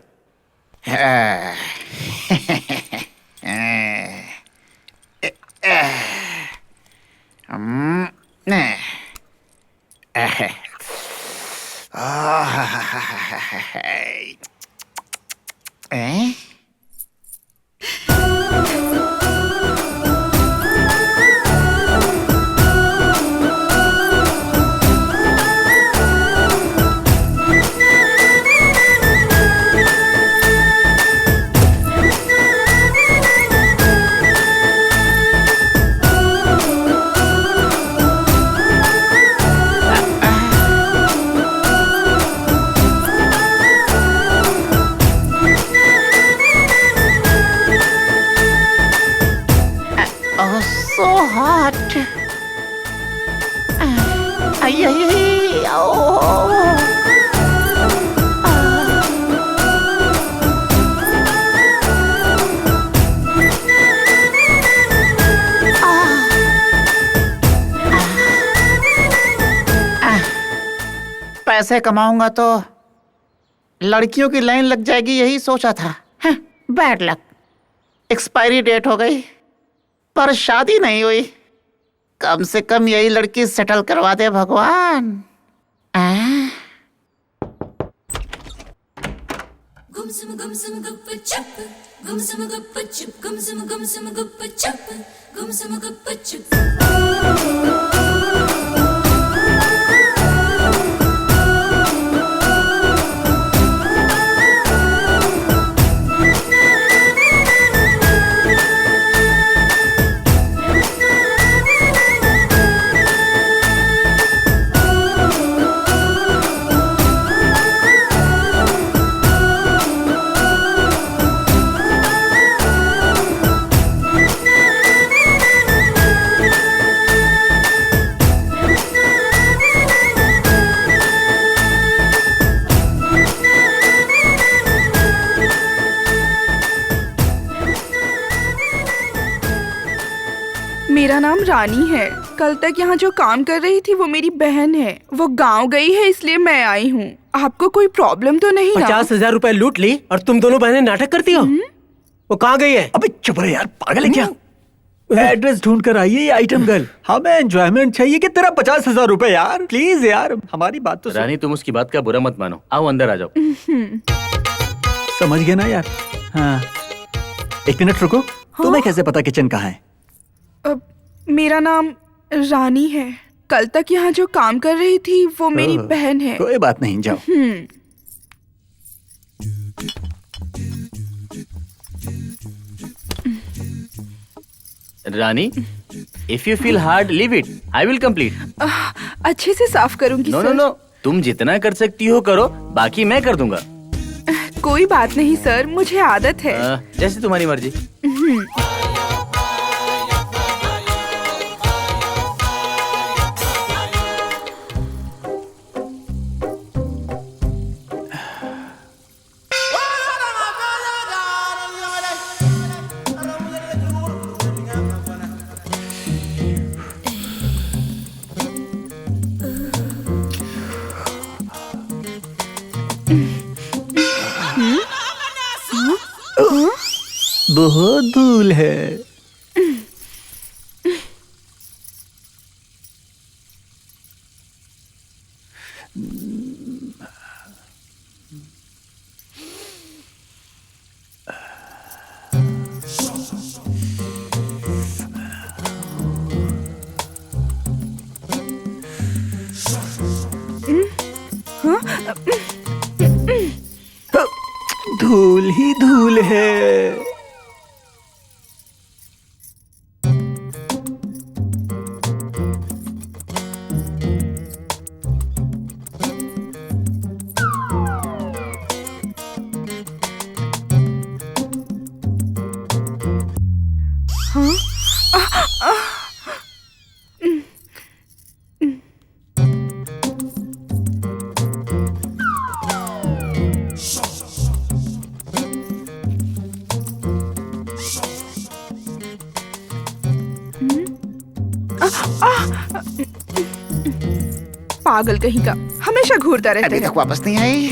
पैसे कमाऊंगा तो लड़कियों की लाइन लग जाएगी, यही सोचा था। बैड लक, एक्सपायरी डेट हो गई पर शादी नहीं हुई। कम से कम यही लड़की सेटल करवा दे भगवान। मेरा नाम रानी है। कल तक यहाँ जो काम कर रही थी वो मेरी बहन है। वो गांव गई है इसलिए मैं आई हूँ। आपको कोई प्रॉब्लम तो नहीं ना? 50,000 रुपए लूट ली और तुम दोनों बहनें नाटक करती हो। वो कहाँ गई है? अबे चुप रहे यार, पागल है क्या? एड्रेस ढूंढ कर आई है ये आइटम गर्ल। हमें एंजॉयमेंट चाहिए कि तेरा 50,000 रुपए यार, प्लीज यार हमारी बात तो रानी तुम उसकी बात का बुरा मत मानो। आओ अंदर आ जाओ। समझ गए ना यार? हाँ 1 मिनट रुको। तुम्हें कैसे पता किचन कहाँ है? मेरा नाम रानी है। कल तक यहाँ जो काम कर रही थी वो मेरी बहन है। कोई बात नहीं, जाओ। रानी, if you feel hard, leave it. I will complete. अच्छे से साफ करूंगी नो सर। नो नो, तुम जितना कर सकती हो करो, बाकी मैं कर दूंगा। कोई बात नहीं सर, मुझे आदत है। जैसे तुम्हारी मर्जी। बहुत धूल है। धूल ही धूल है। पागल कहीं का, हमेशा घूरता रहता है। अभी तक वापस नहीं आई।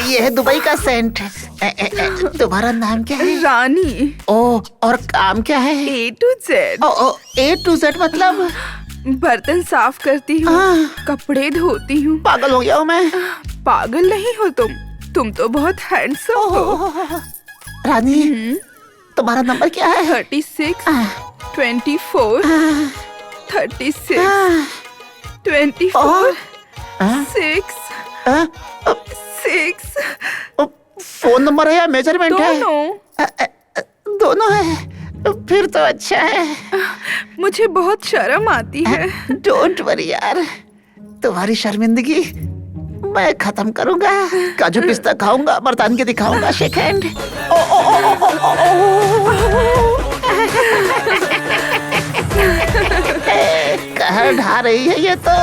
ये है दुबई का सेंट। तुम्हारा नाम क्या है? रानी। ओ, और काम क्या है? A to Z। O, A to Z मतलब? बर्तन साफ करती हूँ, कपड़े धोती हूँ। पागल हो गया हूँ मैं। पागल नहीं हो तुम तो बहुत हैंडसम हो। रानी, तुम्हारा नंबर क्या है? 36 24 36 24 6 फोन नंबर है या मेजरमेंट है? दोनों है। फिर तो अच्छा है। मुझे बहुत शर्म आती है। डोंट वरी यार, तुम्हारी शर्मिंदगी मैं खत्म करूंगा। काजू पिस्ता खाऊंगा, मर्दानगी दिखाऊंगा। Shake hand. कहर ढा रही है ये तो।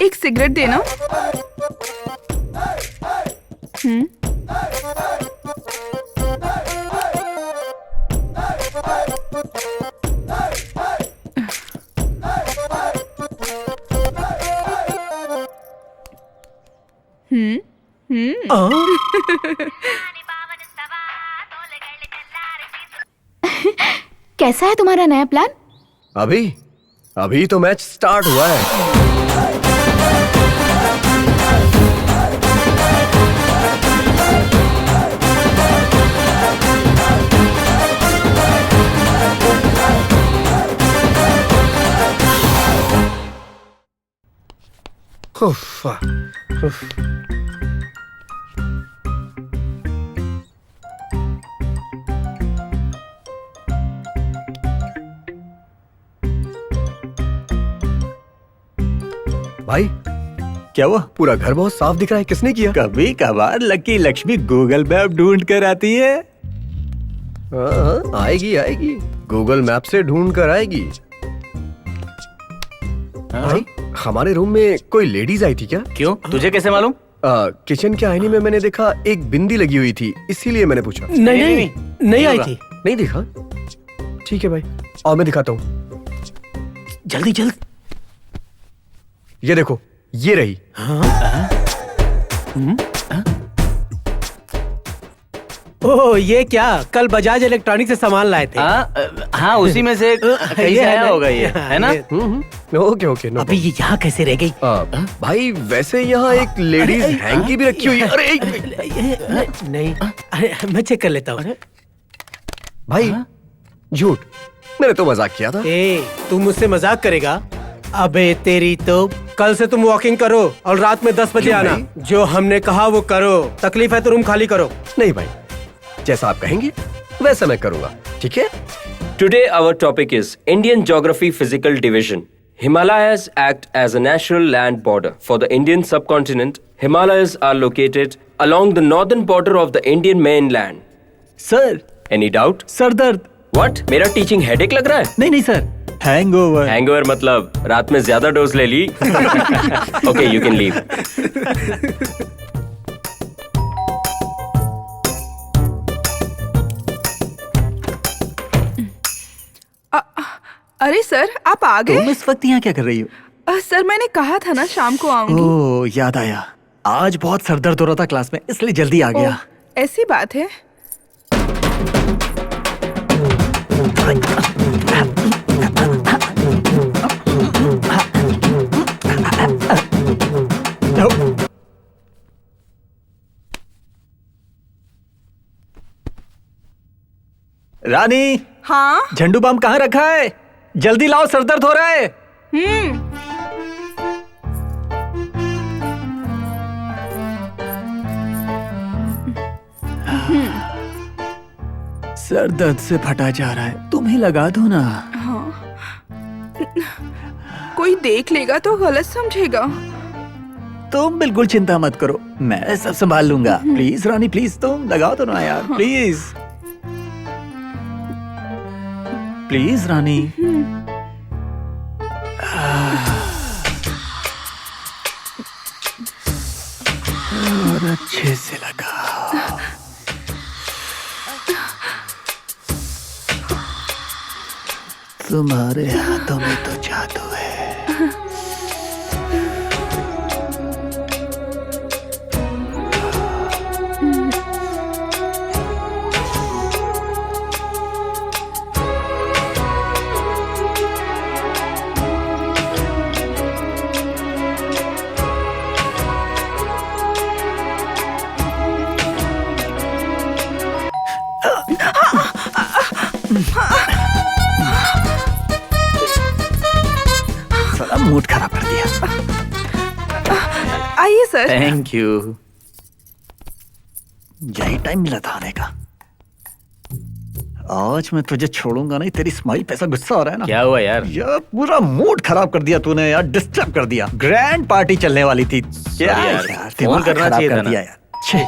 एक सिगरेट देना। कैसा है तुम्हारा नया प्लान? अभी अभी तो मैच स्टार्ट हुआ है। उफ, उफ। भाई क्या हुआ? पूरा घर बहुत साफ दिख रहा है, किसने किया? कभी कभार लकी लक्ष्मी गूगल मैप ढूंढ कर आती है। आएगी आएगी, गूगल मैप से ढूंढ कर आएगी। भाई हमारे रूम में कोई लेडीज आई थी क्या? क्यों, तुझे कैसे मालूम? किचन के आईने में मैंने देखा एक बिंदी लगी हुई थी, इसीलिए मैंने पूछा। नहीं आई थी। नहीं देखा? ठीक है भाई, और मैं दिखाता हूँ। जल्दी जल्दी। ये देखो, ये रही। ओह, ये क्या? कल बजाज इलेक्ट्रॉनिक से सामान लाए थे। हाँ, उसी में से कहीं से आया होगा ये, है ना? Okay okay. अभी ये यहाँ कैसे रह गई? भाई वैसे यहाँ एक लेडीज हैंकी भी रखी हुई है। अरे नहीं, अरे मैं चेक कर लेता हूँ। भाई झूठ, मैंने तो मजाक किया था। तू मुझसे मजाक करेगा? अबे तेरी तो, कल से तुम वॉकिंग करो और रात में 10 बजे आना। जो हमने कहा वो करो, तकलीफ है तो रूम खाली करो। नहीं भाई, जैसा आप कहेंगे वैसा मैं करूंगा, ठीक है? Today our topic is Indian Geography Physical Division. Himalayas act as a natural land border for the Indian subcontinent. Himalayas are located along the northern border of the Indian mainland. Sir, Any doubt? Sir दर्द। What? मेरा teaching headache लग रहा है? नहीं sir, hangover. Hangover मतलब रात में ज्यादा डोज ले ली। Okay, you can leave. अरे सर, आप आ गए? तुम इस वक्त यहाँ क्या कर रही हो? सर मैंने कहा था ना शाम को आऊंगी। ओह, याद आया, आज बहुत सरदर्द हो रहा था क्लास में, इसलिए जल्दी आ गया। ऐसी बात है। रानी। हाँ? झंडू बम कहाँ रखा है? जल्दी लाओ, सरदर्द हो रहा है। सर दर्द से फटा जा रहा है, तुम ही लगा दो ना। हाँ। कोई देख लेगा तो गलत समझेगा। तुम बिल्कुल चिंता मत करो, मैं सब संभाल लूंगा। प्लीज रानी, प्लीज तुम लगाओ तो ना यार, प्लीज प्लीज रानी। और अच्छे से लगाओ। तुम्हारे हाथों में तो जादू है। साला मूड खराब कर दिया। आइए सर। थैंक यू, यही टाइम मिला था आने का। आज मैं तुझे छोड़ूंगा नहीं। तेरी स्माइल पे ऐसा गुस्सा हो रहा है ना। क्या हुआ यार? यार पूरा मूड खराब कर दिया तूने यार, डिस्टर्ब कर दिया। ग्रैंड पार्टी चलने वाली थी। क्या यार, यार फोन दिमाग करना खराब चाहिए कर था ना। दिया यार। छे।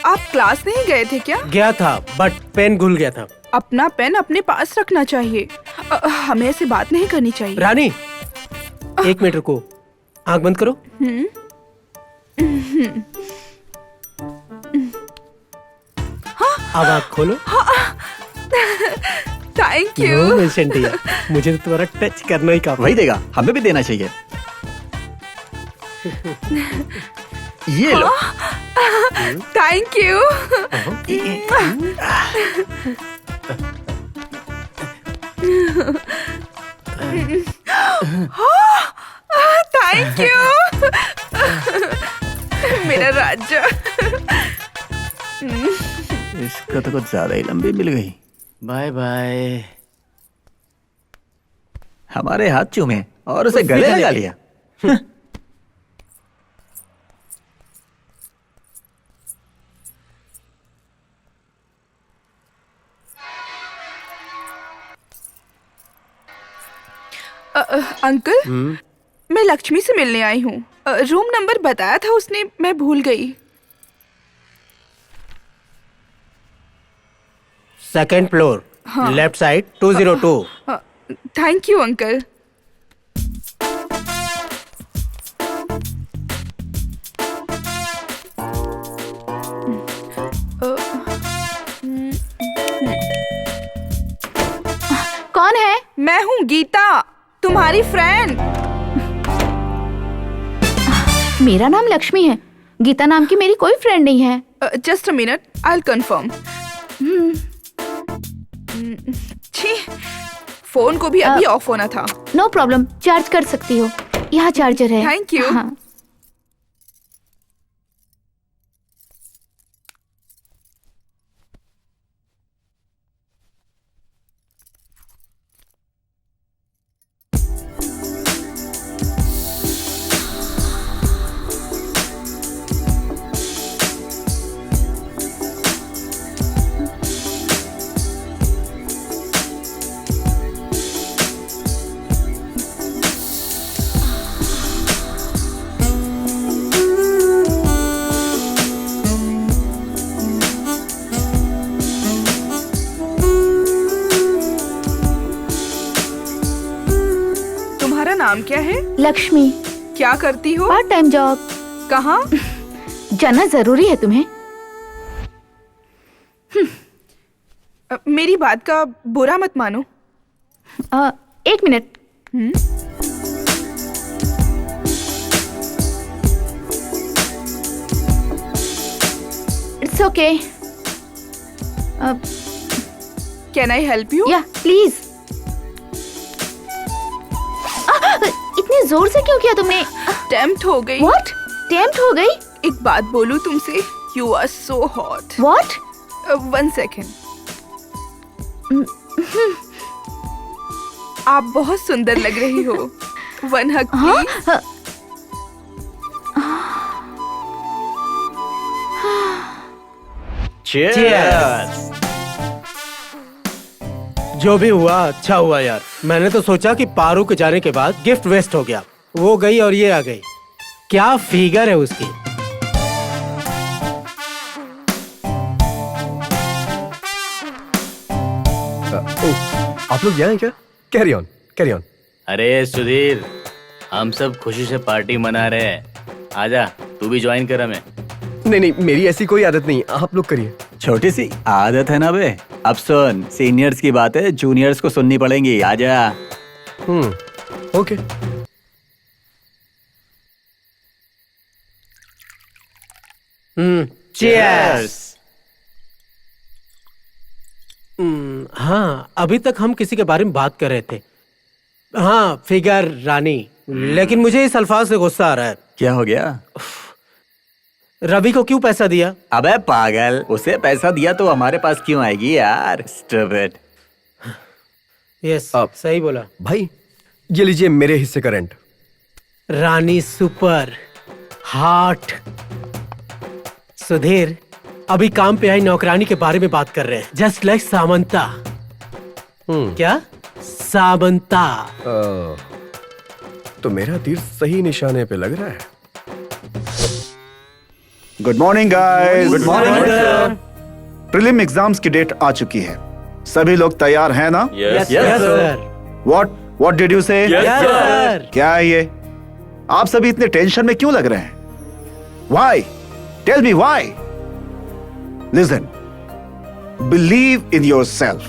आप क्लास नहीं गए थे क्या? गया था बट पेन भूल गया था। अपना पेन अपने पास रखना चाहिए। हमें ऐसे बात नहीं करनी चाहिए। रानी, 1 मिनट रुको, आंख बंद करो। अब आंख खोलो। Thank you. No mention dear, मुझे तो तुम्हारा टच करना ही काफी। वही देगा, हमें भी देना चाहिए। ये लो। Thank you. थैंक यू मेरा राजा। इसका तो कुछ ज्यादा ही लंबी मिल गई। Bye bye. हमारे हाथ चूमे और उसे गले लगा लिया। अंकल, मैं लक्ष्मी से मिलने आई हूँ। रूम नंबर बताया था उसने, मैं भूल गई। 2nd फ्लोर, हाँ। Left side 202। Thank you uncle. कौन है? मैं हूँ गीता, तुम्हारी फ्रेंड। मेरा नाम लक्ष्मी है। गीता नाम की मेरी कोई फ्रेंड नहीं है। Just a minute, I will confirm. छी, फोन को भी अभी ऑफ होना था। नो प्रॉब्लम, चार्ज कर सकती हो। यहाँ चार्जर है। Thank you. हाँ। तुम्हारा नाम क्या है? लक्ष्मी। क्या करती हो? Part time job. कहाँ? जाना जरूरी है तुम्हें? मेरी बात का बुरा मत मानो। 1 minute. It's okay. Can I help you? या प्लीज। इतनी जोर से क्यों किया तुमने? टेम्प्ट हो गई। व्हाट? टेम्प्ट हो गई? एक बात बोलूं तुमसे? You are so hot. What? 1 second. आप बहुत सुंदर लग रही हो। 1 हग प्लीज। Cheers! जो भी हुआ अच्छा हुआ यार। मैंने तो सोचा कि पारू के जाने के बाद गिफ्ट वेस्ट हो गया। वो गई और ये आ गई। क्या फिगर है उसकी। आप लोग यहाँ हैं क्या? Carry on, carry on. अरे सुधीर, हम सब खुशी से पार्टी मना रहे हैं। आजा, तू भी ज्वाइन कर हमें। नहीं नहीं, मेरी ऐसी कोई आदत नहीं, आप लोग करिए। छोटी सी आदत है ना बे। अब सुन, सीनियर्स की बातें जूनियर्स को सुननी पड़ेंगी। आजा। ओके। चीयर्स। हाँ, अभी तक हम किसी के बारे में बात कर रहे थे। हाँ, फिगर रानी। लेकिन मुझे इस अल्फाज से गुस्सा आ रहा है। क्या हो गया? रवि को क्यों पैसा दिया? अबे पागल, उसे पैसा दिया तो हमारे पास क्यों आएगी यार? स्टूपिड। यस, सही बोला भाई। ये लीजिए मेरे हिस्से का रेंट। रानी सुपर हॉट सुधीर, अभी काम पे आई नौकरानी के बारे में बात कर रहे हैं। Just like Samantha. क्या? सामंता। तो मेरा तीर सही निशाने पे लग रहा है। Good morning guys. Good morning sir. Prelim exams की डेट आ चुकी है, सभी लोग तैयार हैं ना? Yes sir. What did you say? Yes, sir. क्या है ये? आप सभी इतने टेंशन में क्यों लग रहे हैं? Why? Tell me why? Listen. Believe in yourself.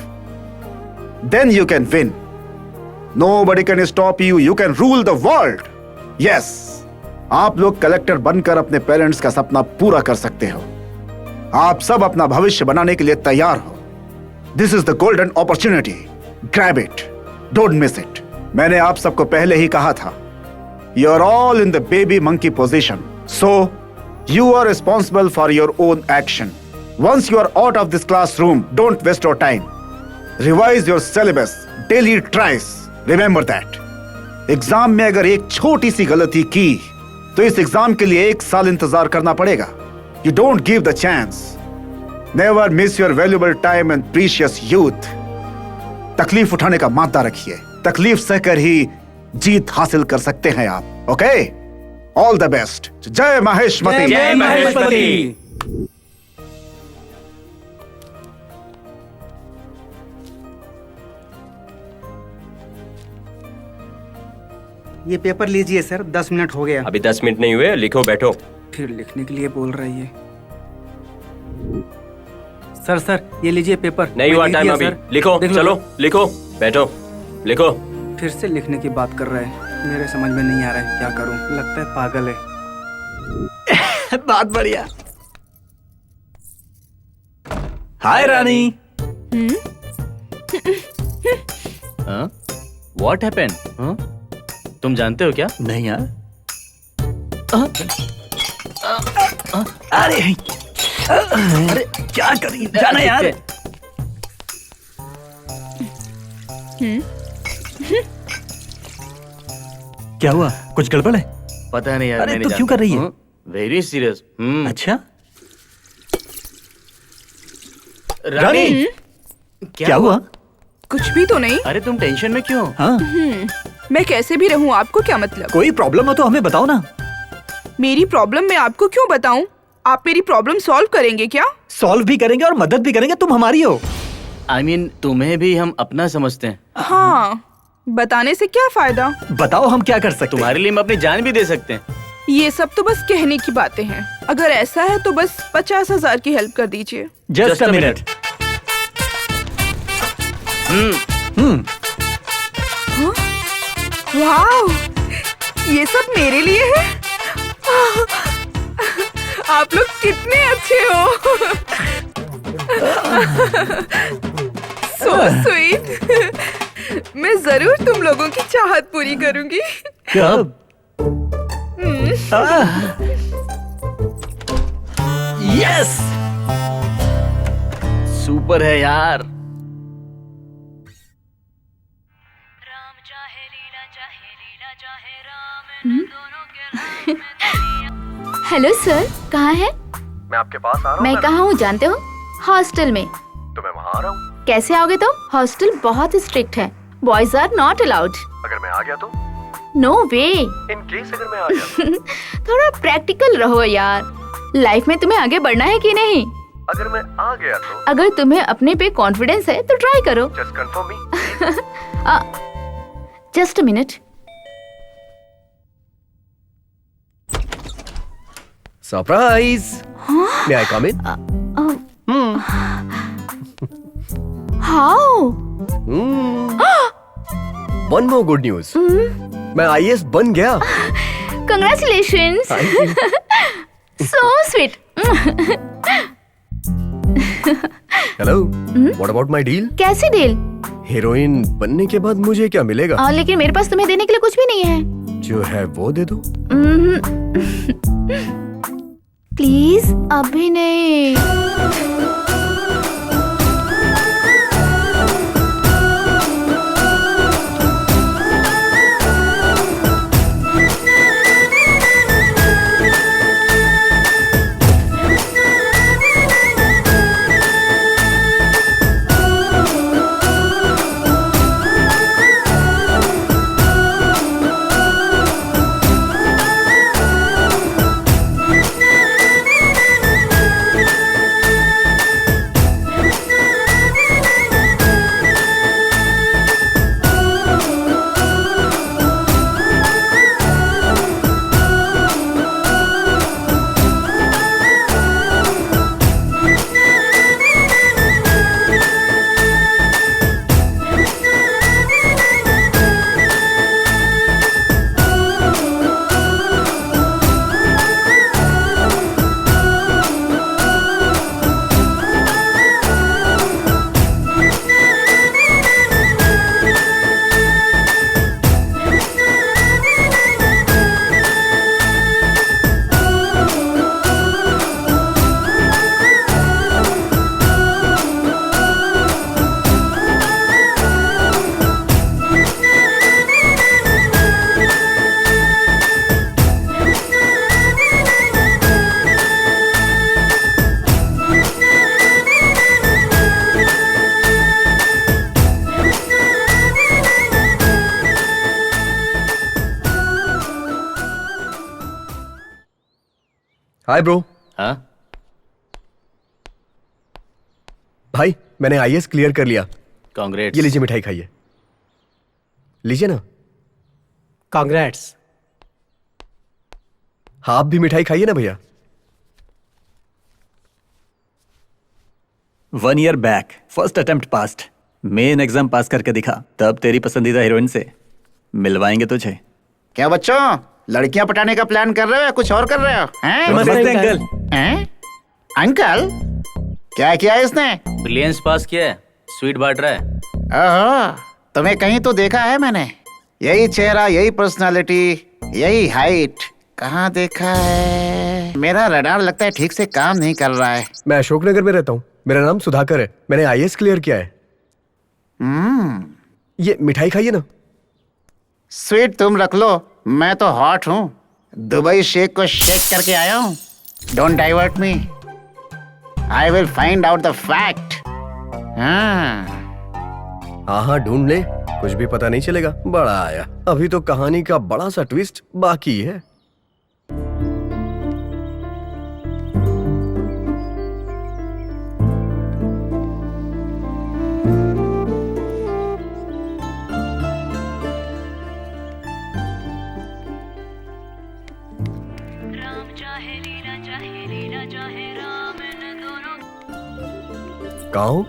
Then you can win. Nobody can stop you. You can rule the world. Yes. आप लोग कलेक्टर बनकर अपने पेरेंट्स का सपना पूरा कर सकते हो। आप सब अपना भविष्य बनाने के लिए तैयार हो। This is the golden opportunity. Grab it. Don't miss it. मैंने आप सबको पहले ही कहा था, You are all in the baby monkey position. So, you are responsible for your own action. Once you are out of this classroom, don't waste your time. Revise your syllabus. Daily tries. Remember that. Exam में अगर एक छोटी सी गलती की, तो इस exam के लिए 1 साल इंतजार करना पड़ेगा। You don't give the chance. Never miss your valuable time and precious youth. तकलीफ उठाने का मादा रखिए, तकलीफ सहकर ही जीत हासिल कर सकते हैं आप। Okay, all the best. जय महेशमती। जय महेशमती। ये पेपर लीजिए सर, 10 मिनट हो गया। अभी 10 मिनट नहीं हुए, लिखो बैठो। फिर लिखने के लिए बोल रही है। सर ये लीजिए पेपर। नहीं हुआ टाइम अभी, लिखो चलो लिखो बैठो लिखो। फिर से लिखने की बात कर रहे हैं, मेरे समझ में नहीं आ रहा है क्या करूं, लगता है पागल है। बात बढ़िया। हाय रानी। What happened? तुम जानते हो क्या? नहीं यार। अरे क्या करी, जाना यार। क्या हुआ, कुछ गड़बड़ है? पता नहीं यार। अरे तो क्यों कर रही है? Very serious. अच्छा रानी, क्या हुआ? कुछ भी तो नहीं। अरे तुम टेंशन में क्यों? हाँ, मैं कैसे भी रहूं, आपको क्या मतलब? कोई प्रॉब्लम हो तो हमें बताओ ना। मेरी प्रॉब्लम मैं आपको क्यों बताऊं? आप मेरी प्रॉब्लम सॉल्व करेंगे क्या? सॉल्व भी करेंगे और मदद भी करेंगे, तुम हमारी हो। I mean, तुम्हें भी हम अपना समझते हैं। हाँ, बताने से क्या फायदा? बताओ हम क्या कर सकते हैं? तुम्हारे लिए हम अपनी जान भी दे सकते हैं। ये सब तो बस कहने की बातें हैं। अगर ऐसा है तो बस 50,000 की हेल्प कर दीजिए। Just a minute. वाओ, ये सब मेरे लिए है। आप लोग कितने अच्छे हो। So sweet. मैं जरूर तुम लोगों की चाहत पूरी करूंगी। कब? यस, सुपर है यार। हेलो सर, कहाँ है? मैं आपके पास आ रहा हूँ। मैं कहाँ हूँ जानते हो? हॉस्टल में। तो मैं वहाँ आ रहा हूँ। कैसे आओगे तुम? हॉस्टल बहुत स्ट्रिक्ट है, बॉयज आर नॉट अलाउड। अगर मैं आ गया तो? No way. इन केस अगर मैं आ गया थोड़ा प्रैक्टिकल रहो यार, लाइफ में तुम्हें आगे बढ़ना है कि नहीं? अगर मैं आ गया तो? अगर तुम्हें अपने पे कॉन्फिडेंस है तो ट्राई करो। Just confirm me. Just a minute. Surprise. May I come in? How? One more good news. मैं IAS बन गया। Congratulations. So sweet. Hello. What about my deal? कैसी डील? हीरोइन बनने के बाद मुझे क्या मिलेगा? लेकिन मेरे पास तुम्हें देने के लिए कुछ भी नहीं है। जो है वो दे दो। प्लीज अभी नहीं। Hi bro. हाँ भाई मैंने आईएएस क्लियर कर लिया। कांग्रेट्स। ये लीजिए मिठाई खाइए। लीजिए ना। कांग्रेट्स। हाँ आप भी मिठाई खाइए ना भैया। 1 year back first attempt past. Main exam पास करके दिखा, तब तेरी पसंदीदा हीरोइन से मिलवाएंगे तुझे। क्या बच्चों, लड़कियां पटाने का प्लान कर रहे हो या कुछ और कर रहे हो? हैं? नमस्ते अंकल। हैं? अंकल क्या किया है इसने? ब्रिलियंस पास किया है, स्वीट बांट रहा है। ओहो, तुम्हें कहीं तो देखा है मैंने। यही चेहरा, यही पर्सनालिटी, यही हाइट, कहाँ देखा है? मेरा रडार लगता है ठीक से काम नहीं कर रहा है। मैं अशोकनगर में रहता हूँ। मेरा नाम सुधाकर है। मैंने आईएएस क्लियर किया है। ये मिठाई खाइए ना। स्वीट तुम रख लो, मैं तो हॉट हूँ। दुबई शेक को शेक करके आया हूँ। Don't divert me, I will find out the fact. हाँ ढूंढ ले, कुछ भी पता नहीं चलेगा। बड़ा आया, अभी तो कहानी का बड़ा सा ट्विस्ट बाकी है। कहाँ हो?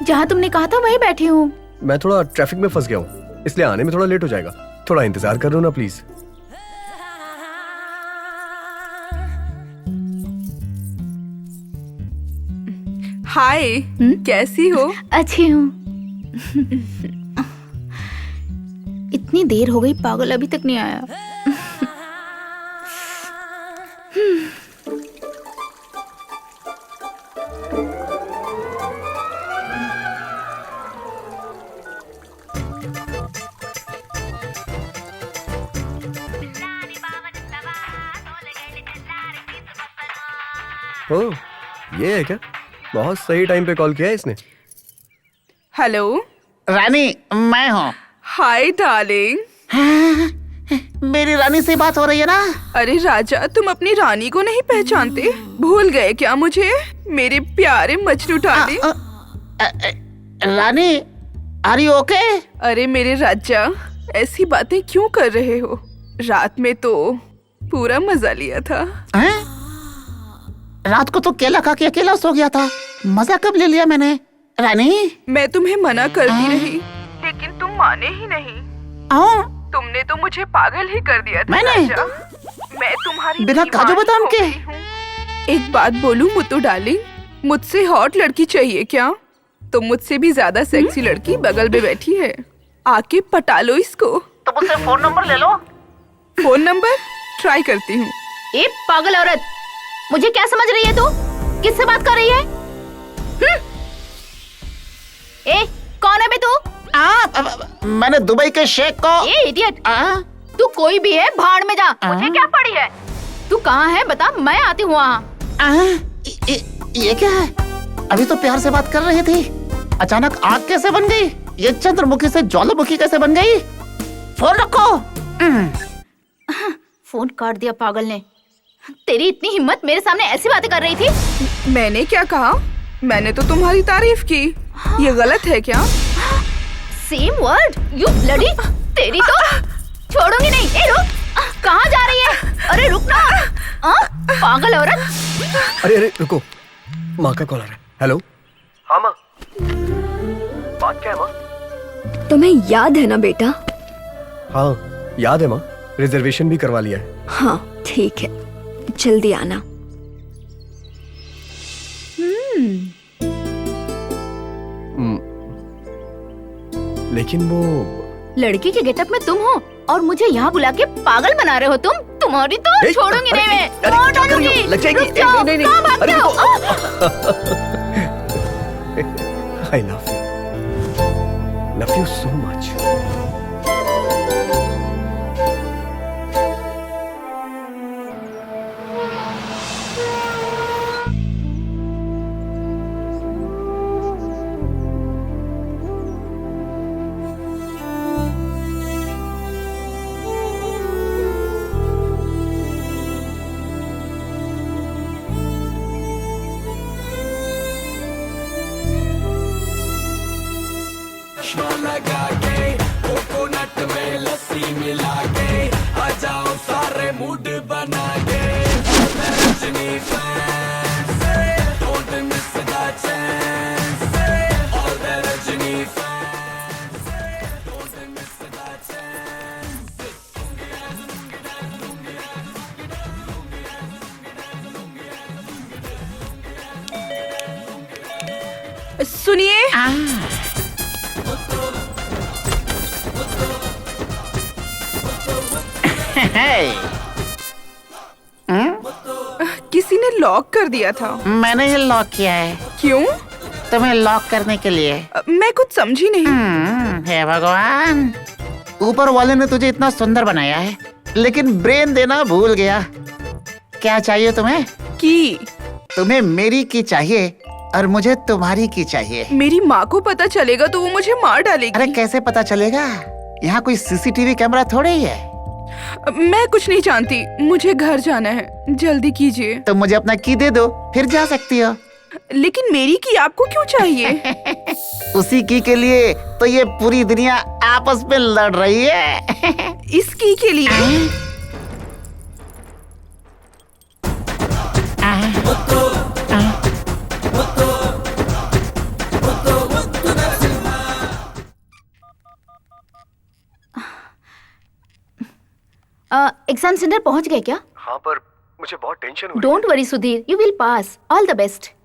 जहाँ तुमने कहा था वहीं बैठी हूँ। मैं थोड़ा ट्रैफिक में फंस गया हूँ, इसलिए आने में थोड़ा लेट हो जाएगा। थोड़ा इंतजार कर लो ना प्लीज। हाय, कैसी हो? अच्छी हूँ। इतनी देर हो गई, पागल अभी तक नहीं आया। ओ, ये है क्या? बहुत सही टाइम पे कॉल किया है इसने। हेलो रानी, मैं हूँ। Hi darling. मेरी रानी से बात हो रही है ना? अरे राजा, तुम अपनी रानी को नहीं पहचानते? भूल गए क्या मुझे, मेरे प्यारे मजनू डार्लिंग? रानी, आर यू ओके? अरे मेरे राजा, ऐसी बातें क्यों कर रहे हो? रात में तो पूरा मजा लिया था। रात को तो केला खा के अकेला सो गया था, मजा कब ले लिया मैंने? रानी, मैं तुम्हें मना करती रही, लेकिन तुम माने ही नहीं। तुमने तो मुझे पागल ही कर दिया था। मैंने? राजा, मैं तुम्हारी बिना काजू बादाम के? एक बात बोलूं मुत्तू डार्लिंग, मुझसे हॉट लड़की चाहिए क्या? तो मुझसे भी ज्यादा सेक्सी लड़की बगल में बैठी है, आके पटा लो इसको। तो मुझसे फोन नंबर ले लो। फोन नंबर ट्राई करती हूँ। ए पागल औरत, मुझे क्या समझ रही है तू? किससे बात कर रही है? ए, कौन है बे तू? मैंने दुबई के शेख को। ए इडियट, तू कोई भी है, भाड़ में जा। मुझे क्या पड़ी है? तू कहाँ है बता, मैं आती हूँ वहाँ। ये क्या है? अभी तो प्यार से बात कर रही थी, अचानक आग कैसे बन गई? ये चंद्रमुखी से ज्वालामुखी कैसे बन गई? फोन रखो। फोन काट दिया पागल ने। तेरी इतनी हिम्मत, मेरे सामने ऐसी बातें कर रही थी? मैंने क्या कहा? मैंने तो तुम्हारी तारीफ की। ये गलत है क्या? Same word, you bloody. तेरी तो छोड़ूंगी नहीं। ए रुक, कहाँ जा रही है? अरे रुक ना, पागल औरत। अरे अरे रुको, माँ का कॉल आ रहा है। हेलो। हाँ माँ, बात क्या है माँ? तुम्हें याद है ना बेटा? हाँ याद है माँ, रिजर्वेशन भी करवा लिया है। हाँ ठीक है, जल्दी आना। लेकिन वो लड़की के गेटअप में तुम हो और मुझे यहाँ बुला के पागल बना रहे हो तुम। तुम्हारी तो छोड़ूंगी नहीं मैं। अरे क्या कर रही हो? लग जाएगी। नहीं नहीं नहीं, अरे I love you so much. ताली मिला के आ जाओ सारे मूड बना के Rajni fans don't miss the chance all the Rajni fans don't miss the chance सुनिए। किसी ने लॉक कर दिया था। मैंने ये लॉक किया है। क्यों? तुम्हें लॉक करने के लिए। मैं कुछ समझी नहीं। हे भगवान, ऊपर वाले ने तुझे इतना सुंदर बनाया है, लेकिन ब्रेन देना भूल गया। क्या चाहिए तुम्हें? की। तुम्हें मेरी की चाहिए और मुझे तुम्हारी की चाहिए। मेरी माँ को पता चलेगा तो वो मुझे मार डालेगी। अरे कैसे पता चलेगा? यहाँ कोई सीसीटीवी कैमरा थोड़े ही है। मैं कुछ नहीं जानती, मुझे घर जाना है, जल्दी कीजिए। तो मुझे अपना की दे दो, फिर जा सकती हो। लेकिन मेरी की आपको क्यों चाहिए? उसी की के लिए तो ये पूरी दुनिया आपस में लड़ रही है। इस की के लिए? एग्जाम सेंटर पहुंच गए क्या? हाँ, पर मुझे बहुत टेंशन हो रही है। Don't worry Sudhir, you will pass. All the best.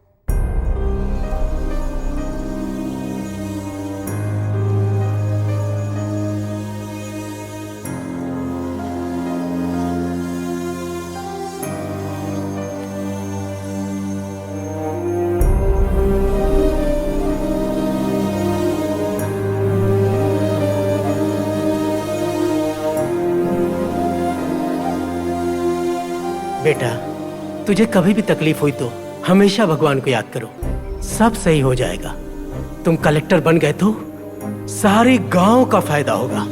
बेटा, तुझे कभी भी तकलीफ हुई तो हमेशा भगवान को याद करो, सब सही हो जाएगा। तुम कलेक्टर बन गए तो सारे गांव का फायदा होगा।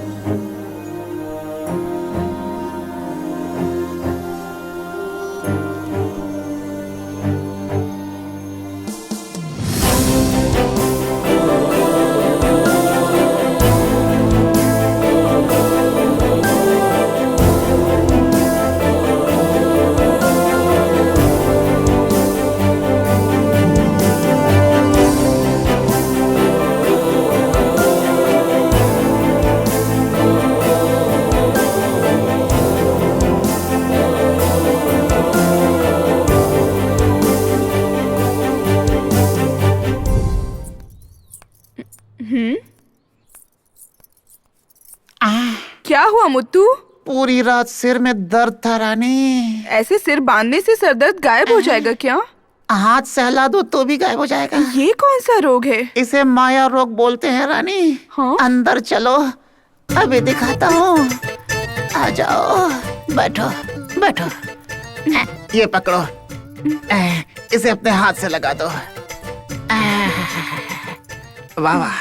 क्या हुआ मुत्तू? पूरी रात सिर में दर्द था रानी। ऐसे सिर बांधने से सर दर्द गायब हो जाएगा क्या? हाथ सहला दो तो भी गायब हो जाएगा। ये कौन सा रोग है? इसे माया रोग बोलते हैं रानी। हाँ? अंदर चलो, अभी दिखाता हूँ। आ जाओ, बैठो बैठो। ये पकड़ो, इसे अपने हाथ से लगा दो। वाह वाह।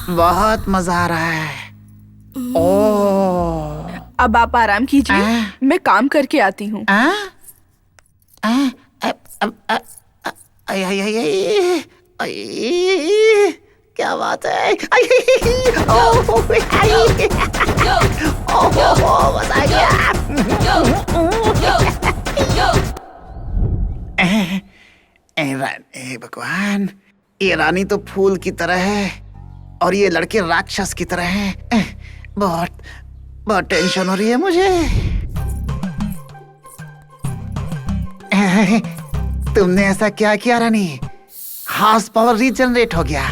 बहुत मजा आ रहा है। ओ, अब आप आराम कीजिए, मैं काम करके आती हूँ। क्या बात है? मजा आ गया। भगवान, ये रानी तो फूल की तरह है और ये लड़के राक्षस की तरह हैं। बहुत बहुत टेंशन हो रही है मुझे। तुमने ऐसा क्या किया रानी? हाउस पावर रीजनरेट हो गया,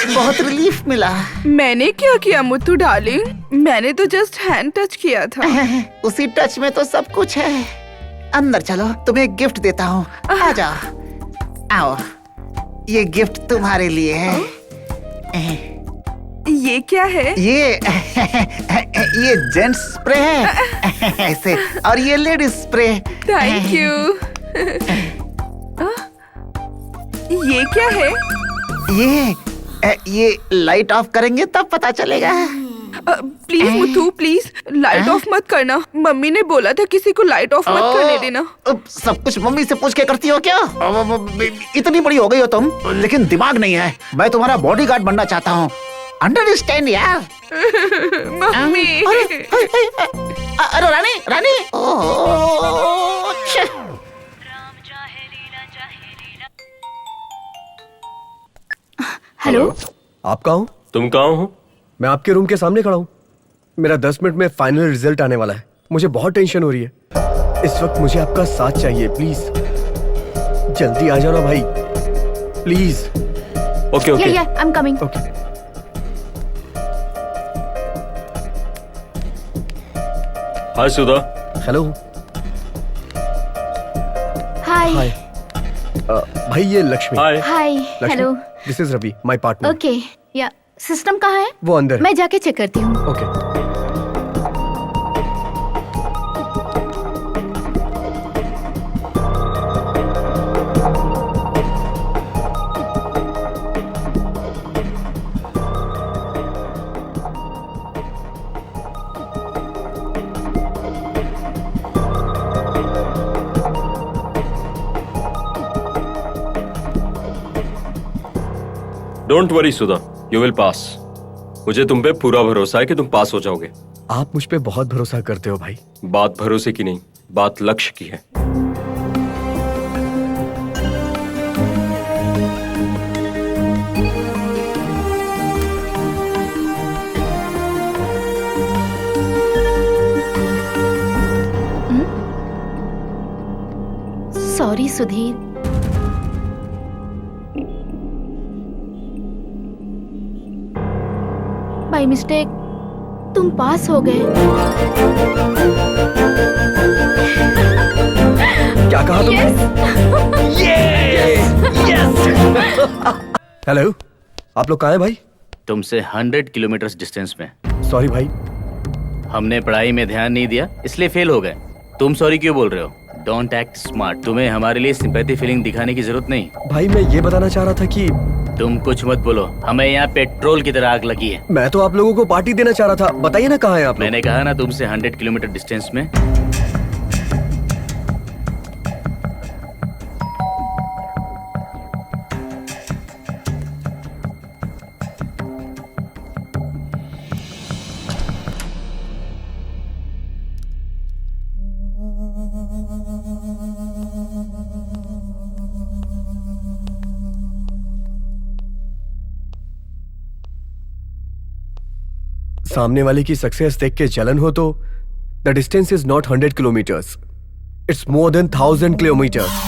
बहुत रिलीफ मिला। मैंने क्या किया मुत्तू डार्लिंग? मैंने तो जस्ट हैंड टच किया था। उसी टच में तो सब कुछ है। अंदर चलो, तुम्हें एक गिफ्ट देता हूँ। आ जाओ, आओ। ये गिफ्ट तुम्हारे लिए है। ये क्या है? ये जेंट्स स्प्रे है ऐसे, और ये लेडीज स्प्रे। Thank you. ये क्या है? ये लाइट ऑफ करेंगे तब पता चलेगा। Please Muthu please light of मत करना। मम्मी ने बोला था किसी को लाइट ऑफ मत करने देना। सब कुछ मम्मी से पूछ के करती हो क्या? इतनी बड़ी हो गई हो तुम, लेकिन दिमाग नहीं है। मैं तुम्हारा बॉडीगार्ड बनना चाहता हूँ, अंडरस्टैंड यार? मम्मी। अरे रानी रानी, हेलो, आप कहाँ हो? तुम कहाँ हो? मैं आपके रूम के सामने खड़ा हूँ। मेरा 10 मिनट में फाइनल रिजल्ट आने वाला है। मुझे बहुत टेंशन हो रही है। इस वक्त मुझे आपका साथ चाहिए, प्लीज जल्दी आ जाओ ना भाई, please. Okay okay, I am coming. Okay. Hi Sudha. Hello. Hi. Hi. भाई ये Lakshmi. Hi. Hi. Hello. This is Ravi, my partner. Okay, या सिस्टम कहाँ है? वो अंदर है। मैं जाके चेक करती हूँ। Okay. Don't worry Sudha, you will pass. मुझे तुम पे पूरा भरोसा है कि तुम पास हो जाओगे। आप मुझ पे बहुत भरोसा करते हो भाई। बात भरोसे की नहीं, बात लक्ष्य की है। सॉरी सुधीर। बाय मिस्टेक तुम पास हो गए। क्या कहा तुमने? हेलो, आप लोग कहाँ हैं भाई? तुमसे 100 किलोमीटर डिस्टेंस में। सॉरी भाई। हमने पढ़ाई में ध्यान नहीं दिया इसलिए फेल हो गए। तुम सॉरी क्यों बोल रहे हो? Don't act smart. तुम्हें हमारे लिए सिंपैथी फीलिंग दिखाने की जरूरत नहीं। भाई मैं ये बताना चाह रहा था कि तुम कुछ मत बोलो, हमें यहाँ पेट्रोल की तरह आग लगी है। मैं तो आप लोगों को पार्टी देना चाह रहा था। बताइए ना कहाँ है आप? मैंने कहा ना तुमसे 100 किलोमीटर डिस्टेंस में। सामने वाले की सक्सेस देख के जलन हो तो the distance is not 100 kilometres, it's more than 1000 kilometres.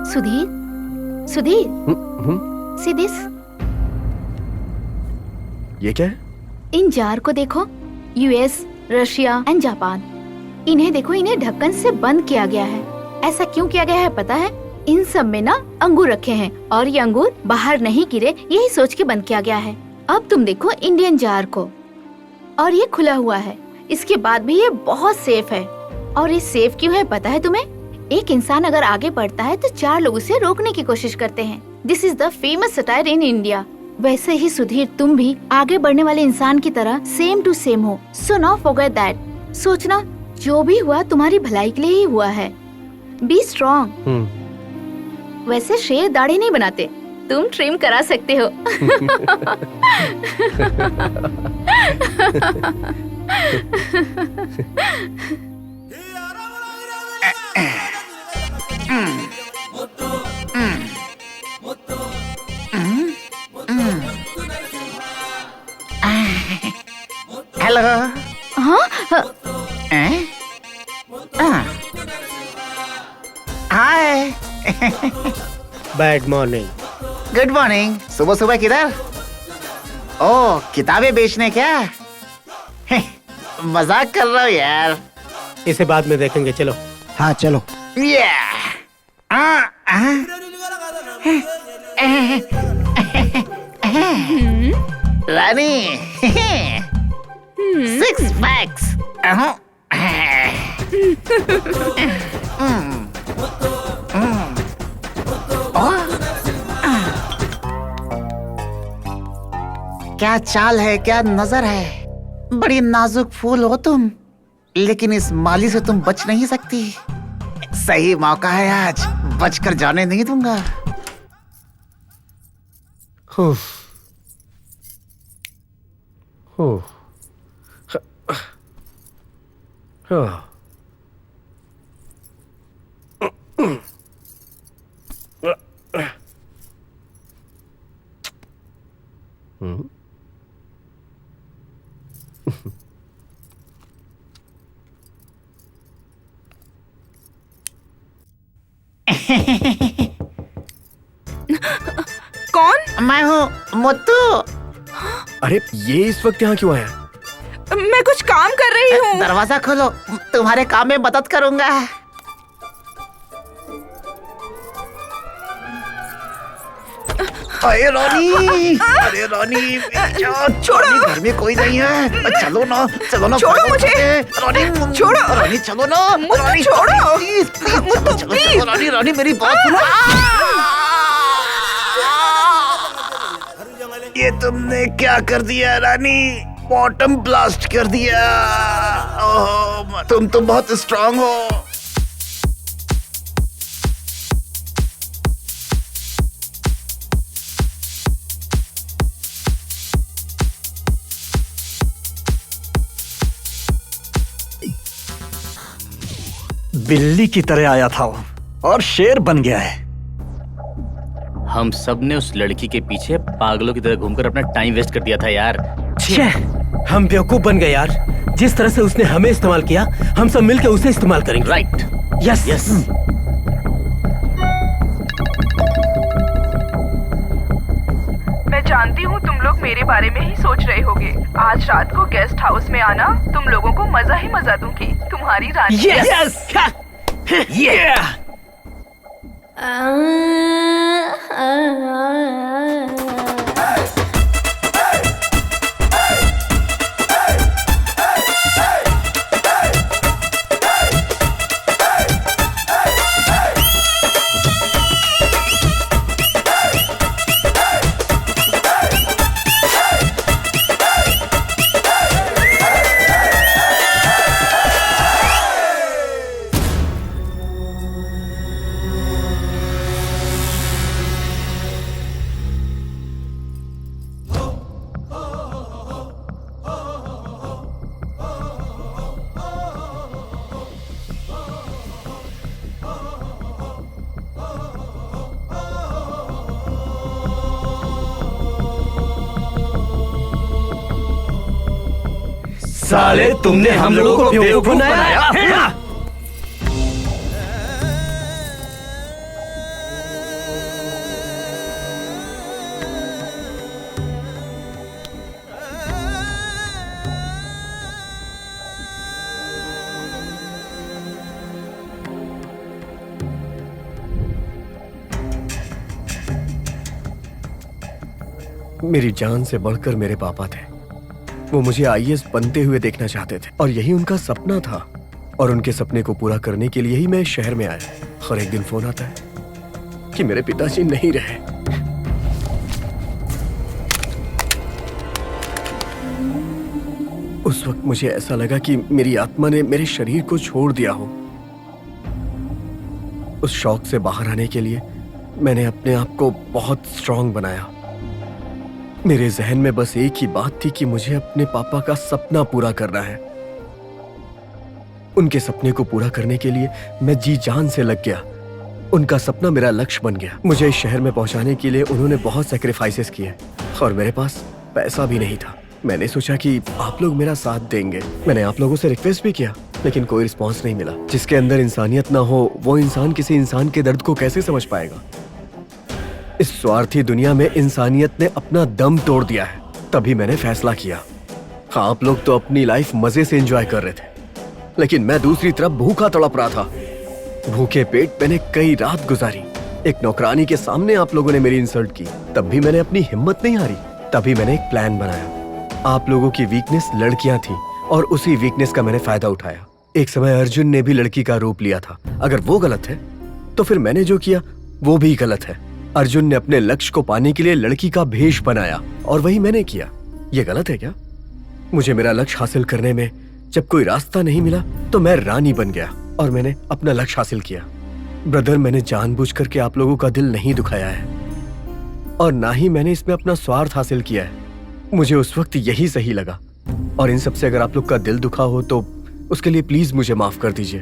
Sudhir, Sudhir, see this? ये क्या है? इन जार को देखो, यूएस, रशिया एंड जापान। इन्हें देखो, इन्हें ढक्कन से बंद किया गया है। ऐसा क्यों किया गया है पता है? इन सब में ना अंगूर रखे हैं और ये अंगूर बाहर नहीं गिरे, यही सोच के बंद किया गया है। अब तुम देखो इंडियन जार को, और ये खुला हुआ है। इसके बाद भी ये बहुत सेफ है। और ये सेफ क्यों है पता है तुम्हें? एक इंसान अगर आगे बढ़ता है तो 4 लोग उसे रोकने की कोशिश करते हैं। This is the famous satire in India. वैसे ही सुधीर, तुम भी आगे बढ़ने वाले इंसान की तरह सेम टू सेम हो। So now forget that. सोचना जो भी हुआ तुम्हारी भलाई के लिए ही हुआ है। Be strong. वैसे शेर दाढ़ी नहीं बनाते, तुम ट्रिम करा सकते हो। हेलो। हाँ? Hi. Bad morning. Good morning. सुबह सुबह किधर? ओ, किताबें बेचने क्या? मजाक कर रहा हूँ यार। इसे बाद में देखेंगे, चलो। हाँ चलो। रानी, 6 पैक्स। क्या चाल है, क्या नजर है। बड़ी नाजुक फूल हो तुम, लेकिन इस माली से तुम बच नहीं सकती। सही मौका है आज, बचकर जाने नहीं दूंगा। कौन? मैं हूँ मुत्तू। अरे ये इस वक्त यहाँ क्यों आया? मैं कुछ काम कर रही हूँ। दरवाजा खोलो, तुम्हारे काम में मदद करूंगा। अरे रानी, अरे रानी, छोड़ो। घर में कोई नहीं है। चलो ना, चलो ना। छोड़ो मुझे। रानी, छोड़ो। रानी चलो ना। मुझे छोड़ो। प्लीज, चलो, चलो, रानी, रानी मेरी बात सुनो। ये तुमने क्या कर दिया रानी? बॉटम ब्लास्ट कर दिया। ओह, तुम तो बहुत स्ट्रांग हो। बिल्ली की तरह आया था वो, और शेर बन गया है। हम सब ने उस लड़की के पीछे पागलों की तरह घूमकर अपना टाइम वेस्ट कर दिया था यार। हम बेवकूफ बन गए यार। जिस तरह से उसने हमें इस्तेमाल किया, हम सब मिलकर उसे इस्तेमाल करेंगे। राइट। Yes yes. मैं जानती हूँ तुम लोग मेरे बारे में ही सोच रहे होगे। आज रात को गेस्ट हाउस में आना, तुम लोगों को मजा ही मजा दूंगी। तुम्हारी रानी। यस। साले तुमने हम लोगों को बेवकूफ बनाया। मेरी जान से बढ़कर मेरे पापा थे। वो मुझे आईएएस बनते हुए देखना चाहते थे और यही उनका सपना था। और उनके सपने को पूरा करने के लिए ही मैं शहर में आया। और एक दिन फोन आता है कि मेरे पिताजी नहीं रहे। उस वक्त मुझे ऐसा लगा कि मेरी आत्मा ने मेरे शरीर को छोड़ दिया हो। उस शौक से बाहर आने के लिए मैंने अपने आप को बहुत स्ट्रांग बनाया। मेरे जहन में बस एक ही बात थी कि मुझे अपने पापा का सपना पूरा करना है। उनके सपने को पूरा करने के लिए मैं जी जान से लग गया। उनका सपना मेरा लक्ष्य बन गया। मुझे इस शहर में पहुंचाने के लिए उन्होंने बहुत सैक्रिफाइसेस किए और मेरे पास पैसा भी नहीं था। मैंने सोचा कि आप लोग मेरा साथ देंगे। मैंने आप लोगों से रिक्वेस्ट भी किया, लेकिन कोई रिस्पांस नहीं मिला। जिसके अंदर इंसानियत ना हो, वो इंसान किसी इंसान के दर्द को कैसे समझ पाएगा? इस स्वार्थी दुनिया में इंसानियत ने अपना दम तोड़ दिया है। तभी मैंने फैसला किया। आप लोग तो अपनी लाइफ मजे से एंजॉय कर रहे थे, लेकिन मैं दूसरी तरफ भूखा तड़प रहा था। भूखे पेट मैंने कई रात गुजारी। एक नौकरानी के सामने आप लोगों ने मेरी इंसल्ट की, तब भी मैंने अपनी हिम्मत नहीं हारी। तभी मैंने एक प्लान बनाया। आप लोगों की वीकनेस लड़कियां थी और उसी वीकनेस का मैंने फायदा उठाया। एक समय अर्जुन ने भी लड़की का रूप लिया था। अगर वो गलत है तो फिर मैंने जो किया वो भी गलत है। अर्जुन ने अपने लक्ष्य को पाने के लिए लड़की का भेष बनाया और वही मैंने किया। ये गलत है क्या? मुझे मेरा लक्ष्य हासिल करने में जब कोई रास्ता नहीं मिला तो मैं रानी बन गया और मैंने अपना लक्ष्य हासिल किया। ब्रदर, मैंने जानबूझकर के आप लोगों का दिल नहीं दुखाया है और ना ही मैंने इसमें अपना स्वार्थ हासिल किया है। मुझे उस वक्त यही सही लगा। और इन सबसे अगर आप लोग का दिल दुखा हो तो उसके लिए प्लीज मुझे माफ कर दीजिए।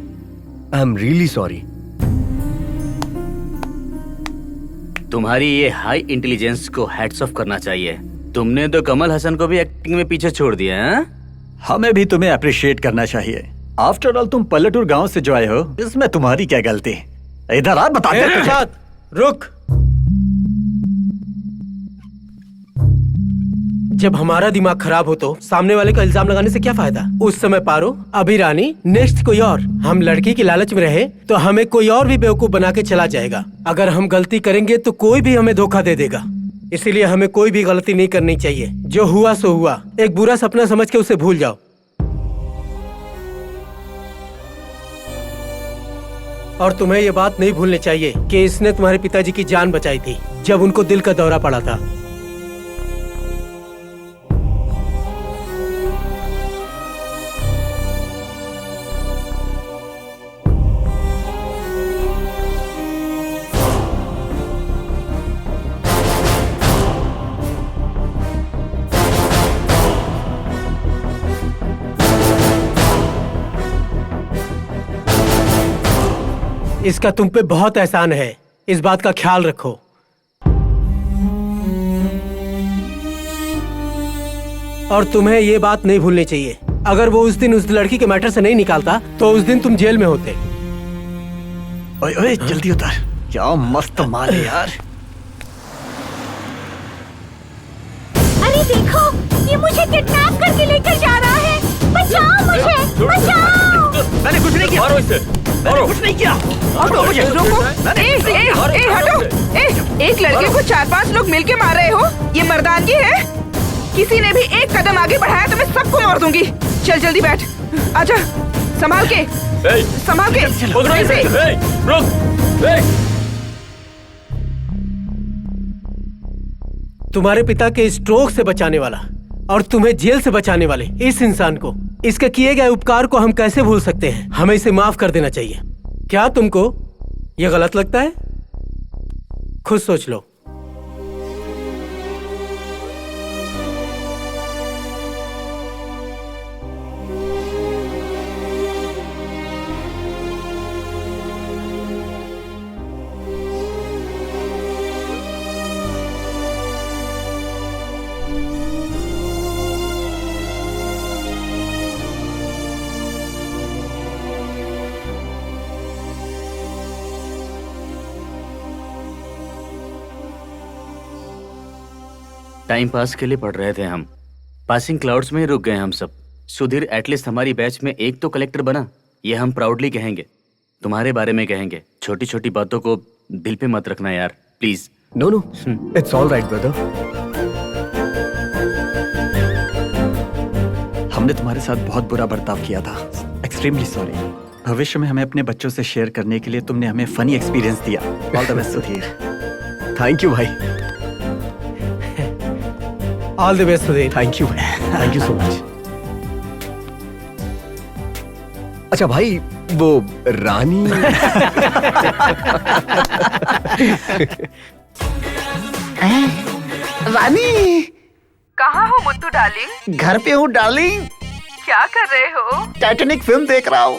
I am really sorry. तुम्हारी ये हाई इंटेलिजेंस को हैट्स ऑफ करना चाहिए। तुमने तो कमल हसन को भी एक्टिंग में पीछे छोड़ दिया है। हमें भी तुम्हें अप्रिशिएट करना चाहिए। आफ्टर ऑल तुम पल्लटूर गांव से जो आए हो, इसमें तुम्हारी क्या गलती? इधर आ, बता दे तुझे। रुक। जब हमारा दिमाग खराब हो तो सामने वाले का इल्जाम लगाने से क्या फायदा? उस समय पारो, अभी रानी, नेक्स्ट कोई और। हम लड़की की लालच में रहे तो हमें कोई और भी बेवकूफ बना के चला जाएगा। अगर हम गलती करेंगे तो कोई भी हमें धोखा दे देगा। इसीलिए हमें कोई भी गलती नहीं करनी चाहिए। जो हुआ सो हुआ। एक बुरा सपना समझ के उसे भूल जाओ। और तुम्हें ये बात नहीं भूलनी चाहिए कि इसने तुम्हारे पिताजी की जान बचाई थी जब उनको दिल का दौरा पड़ा था। इसका तुम पे बहुत एहसान है, इस बात का ख्याल रखो। और तुम्हें ये बात नहीं भूलनी चाहिए, अगर वो उस दिन उस लड़की के मैटर से नहीं निकालता तो उस दिन तुम जेल में होते। ओए ओए, जल्दी उतर। क्या मस्त माल है यार। अरे देखो, ये मुझे किडनैप करके लेकर जा रहा है। बचाओ मुझे, बचाओ। मैंने कुछ नहीं किया। मैंने कुछ नहीं किया। रुको, हटो। एक लड़के को 4-5 लोग मिलके मार रहे हो, ये मर्दानगी है? किसी ने भी एक कदम आगे बढ़ाया तो मैं सबको मार दूंगी। चल जल्दी बैठ, आजा। संभाल के, संभाल के। तुम्हारे पिता के स्ट्रोक से बचाने वाला और तुम्हें जेल से बचाने वाले इस इंसान को, इसके किए गए उपकार को हम कैसे भूल सकते हैं? हमें इसे माफ कर देना चाहिए। क्या तुमको ये गलत लगता है? खुद सोच लो। टाइम पास के लिए पढ़ रहे थे हम। पासिंग क्लाउड्स में ही रुक गए हम सब। सुधीर एटलीस्ट हमारी बैच में एक तो कलेक्टर बना, ये हम प्राउडली कहेंगे। तुम्हारे बारे में कहेंगे। छोटी छोटी बातों को दिल पे मत रखना यार, please. No no, it's all right brother. हमने तुम्हारे साथ बहुत बुरा बर्ताव किया था। Extremely sorry. भविष्य में हमें अपने बच्चों से शेयर करने के लिए तुमने हमें फनी एक्सपीरियंस दिया। All the best Sudhir. Thank you भाई। All the best Sudhir. Thank you भाई, थैंक यू सो मच। अच्छा भाई, वो रानी रानी कहाँ हो मुत्तू डार्लिंग? घर पे हूँ डार्लिंग। क्या कर रहे हो? टाइटैनिक फिल्म देख रहा हूँ।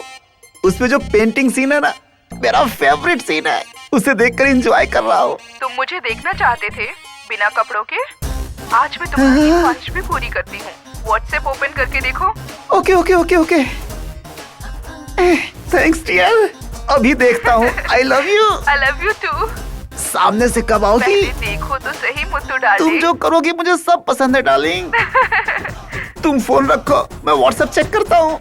उसमें जो पेंटिंग सीन है ना, मेरा फेवरेट सीन है। उसे देखकर एंजॉय कर रहा हूँ। तुम मुझे देखना चाहते थे बिना कपड़ों के? आज मैं तुम्हारी ख्वाहिश भी पूरी करती हूँ। व्हाट्सएप ओपन करके देखो। Okay okay okay okay, thanks dear, अभी देखता हूँ। I love you. I love you too. सामने से कब आओगी? पहले देखो तो सही मुत्तू डार्लिंग। तुम जो करोगी मुझे सब पसंद है डार्लिंग। तुम फोन रखो, मैं व्हाट्सएप चेक करता हूँ।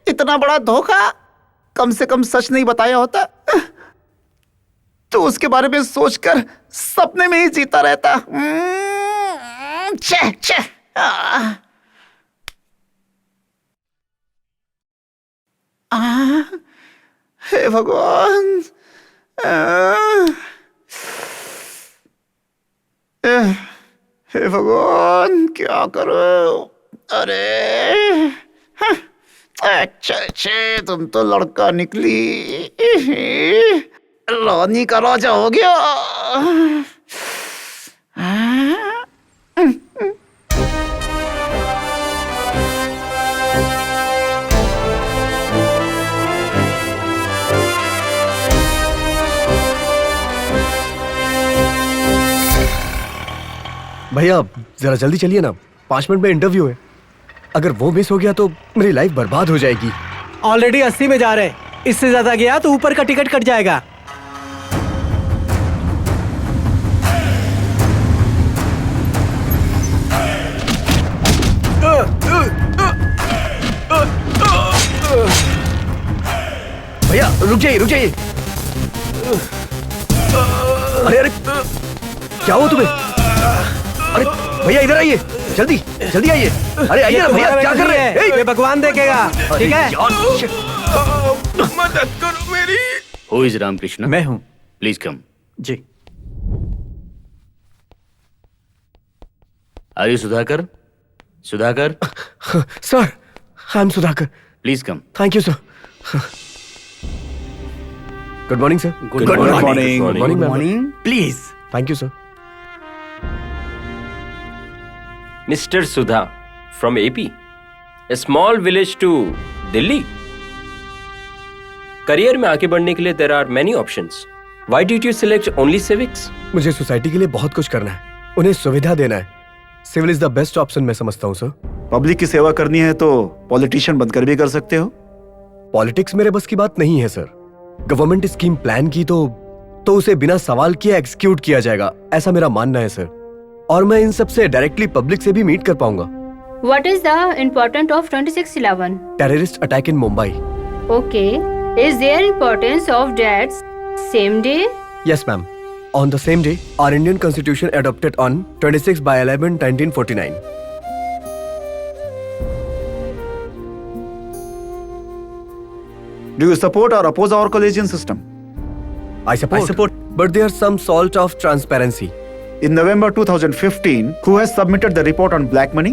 इतना बड़ा धोखा, कम से कम सच नहीं बताया होता तो उसके बारे में सोचकर सपने में ही जीता रहता। छे छे। हे भगवान, हे भगवान, क्या करो? अरे अच्छा अच्छा, तुम तो लड़का निकली, रानी का राजा हो गया। भैया जरा जल्दी चलिए ना, 5 मिनट में इंटरव्यू है। अगर वो मिस हो गया तो मेरी लाइफ बर्बाद हो जाएगी। ऑलरेडी 80 में जा रहे हैं, इससे ज्यादा गया तो ऊपर का टिकट कट जाएगा। भैया रुक जाइए, रुक जाइए। अरे अरे क्या हुआ तुम्हें? अरे भैया इधर आइए, जल्दी जल्दी आइए। अरे आइए ना भैया, क्या कर रहे हैं? ये भगवान देखेगा, ठीक है? मदद करो मेरी। Who is Ramakrishna? मैं हूँ। Please come. जी। Are you Sudhakar? Sudhakar? Sir, I am Sudhakar. Please come. Thank you sir. Good morning sir. Good morning. Good morning. Please. Thank you sir. Mr. Sudha from AP, a small village to Delhi. Career में आगे बढ़ने के लिए there are many options. Why did you select only civics? मुझे society के लिए बहुत कुछ करना है, उन्हें सुविधा देना है। Civil is the best option मैं समझता हूँ सर। पब्लिक की सेवा करनी है तो पॉलिटिशियन बनकर भी कर सकते हो। पॉलिटिक्स मेरे बस की बात नहीं है सर। गवर्नमेंट स्कीम प्लान की तो उसे बिना सवाल किए एग्जीक्यूट किया जाएगा, ऐसा मेरा मानना है सर। और मैं इन सब से डायरेक्टली पब्लिक से भी मीट कर पाऊंगा। What is the importance of 26/11? Terrorist attack in Mumbai. Okay. Is there importance of that same day? Yes, ma'am. On the same day, our Indian Constitution adopted on 26/11/1949. Do you support or oppose our collegian system? I support. But there's some salt of transparency. In November 2015, who has submitted the report on black money?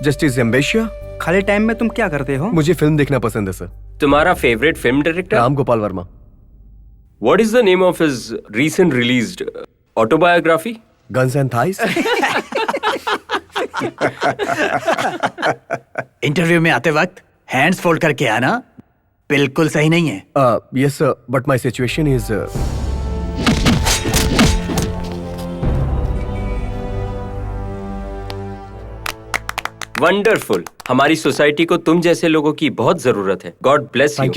Justice Zambashia. खाली time में तुम क्या करते हो? मुझे film देखना पसंद है सर। तुम्हारा favourite film director? Ram Gopal Verma. What is the name of his recent released autobiography? Guns and Thighs. Interview में आते वक्त हैंड्स फोल्ड करके आना बिल्कुल सही नहीं है। Yes sir, but my situation is wonderful. हमारी सोसाइटी को तुम जैसे लोगों की बहुत जरूरत है। God bless you.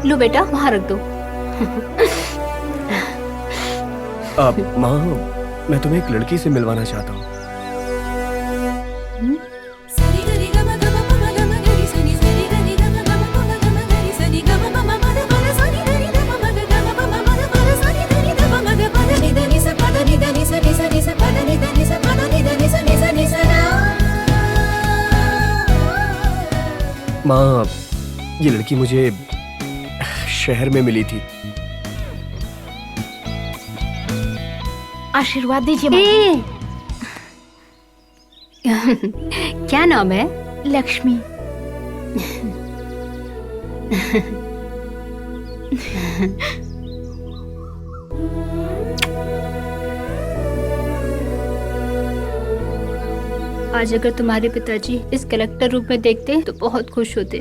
लो बेटा वहां रख दो। माँ, मैं तुम्हें एक लड़की से मिलवाना चाहता हूँ। माँ, ये लड़की मुझे शहर में मिली थी। आशीर्वाद दीजिए माँ। क्या नाम है? लक्ष्मी। आज अगर तुम्हारे पिताजी इस कलेक्टर रूप में देखते तो बहुत खुश होते।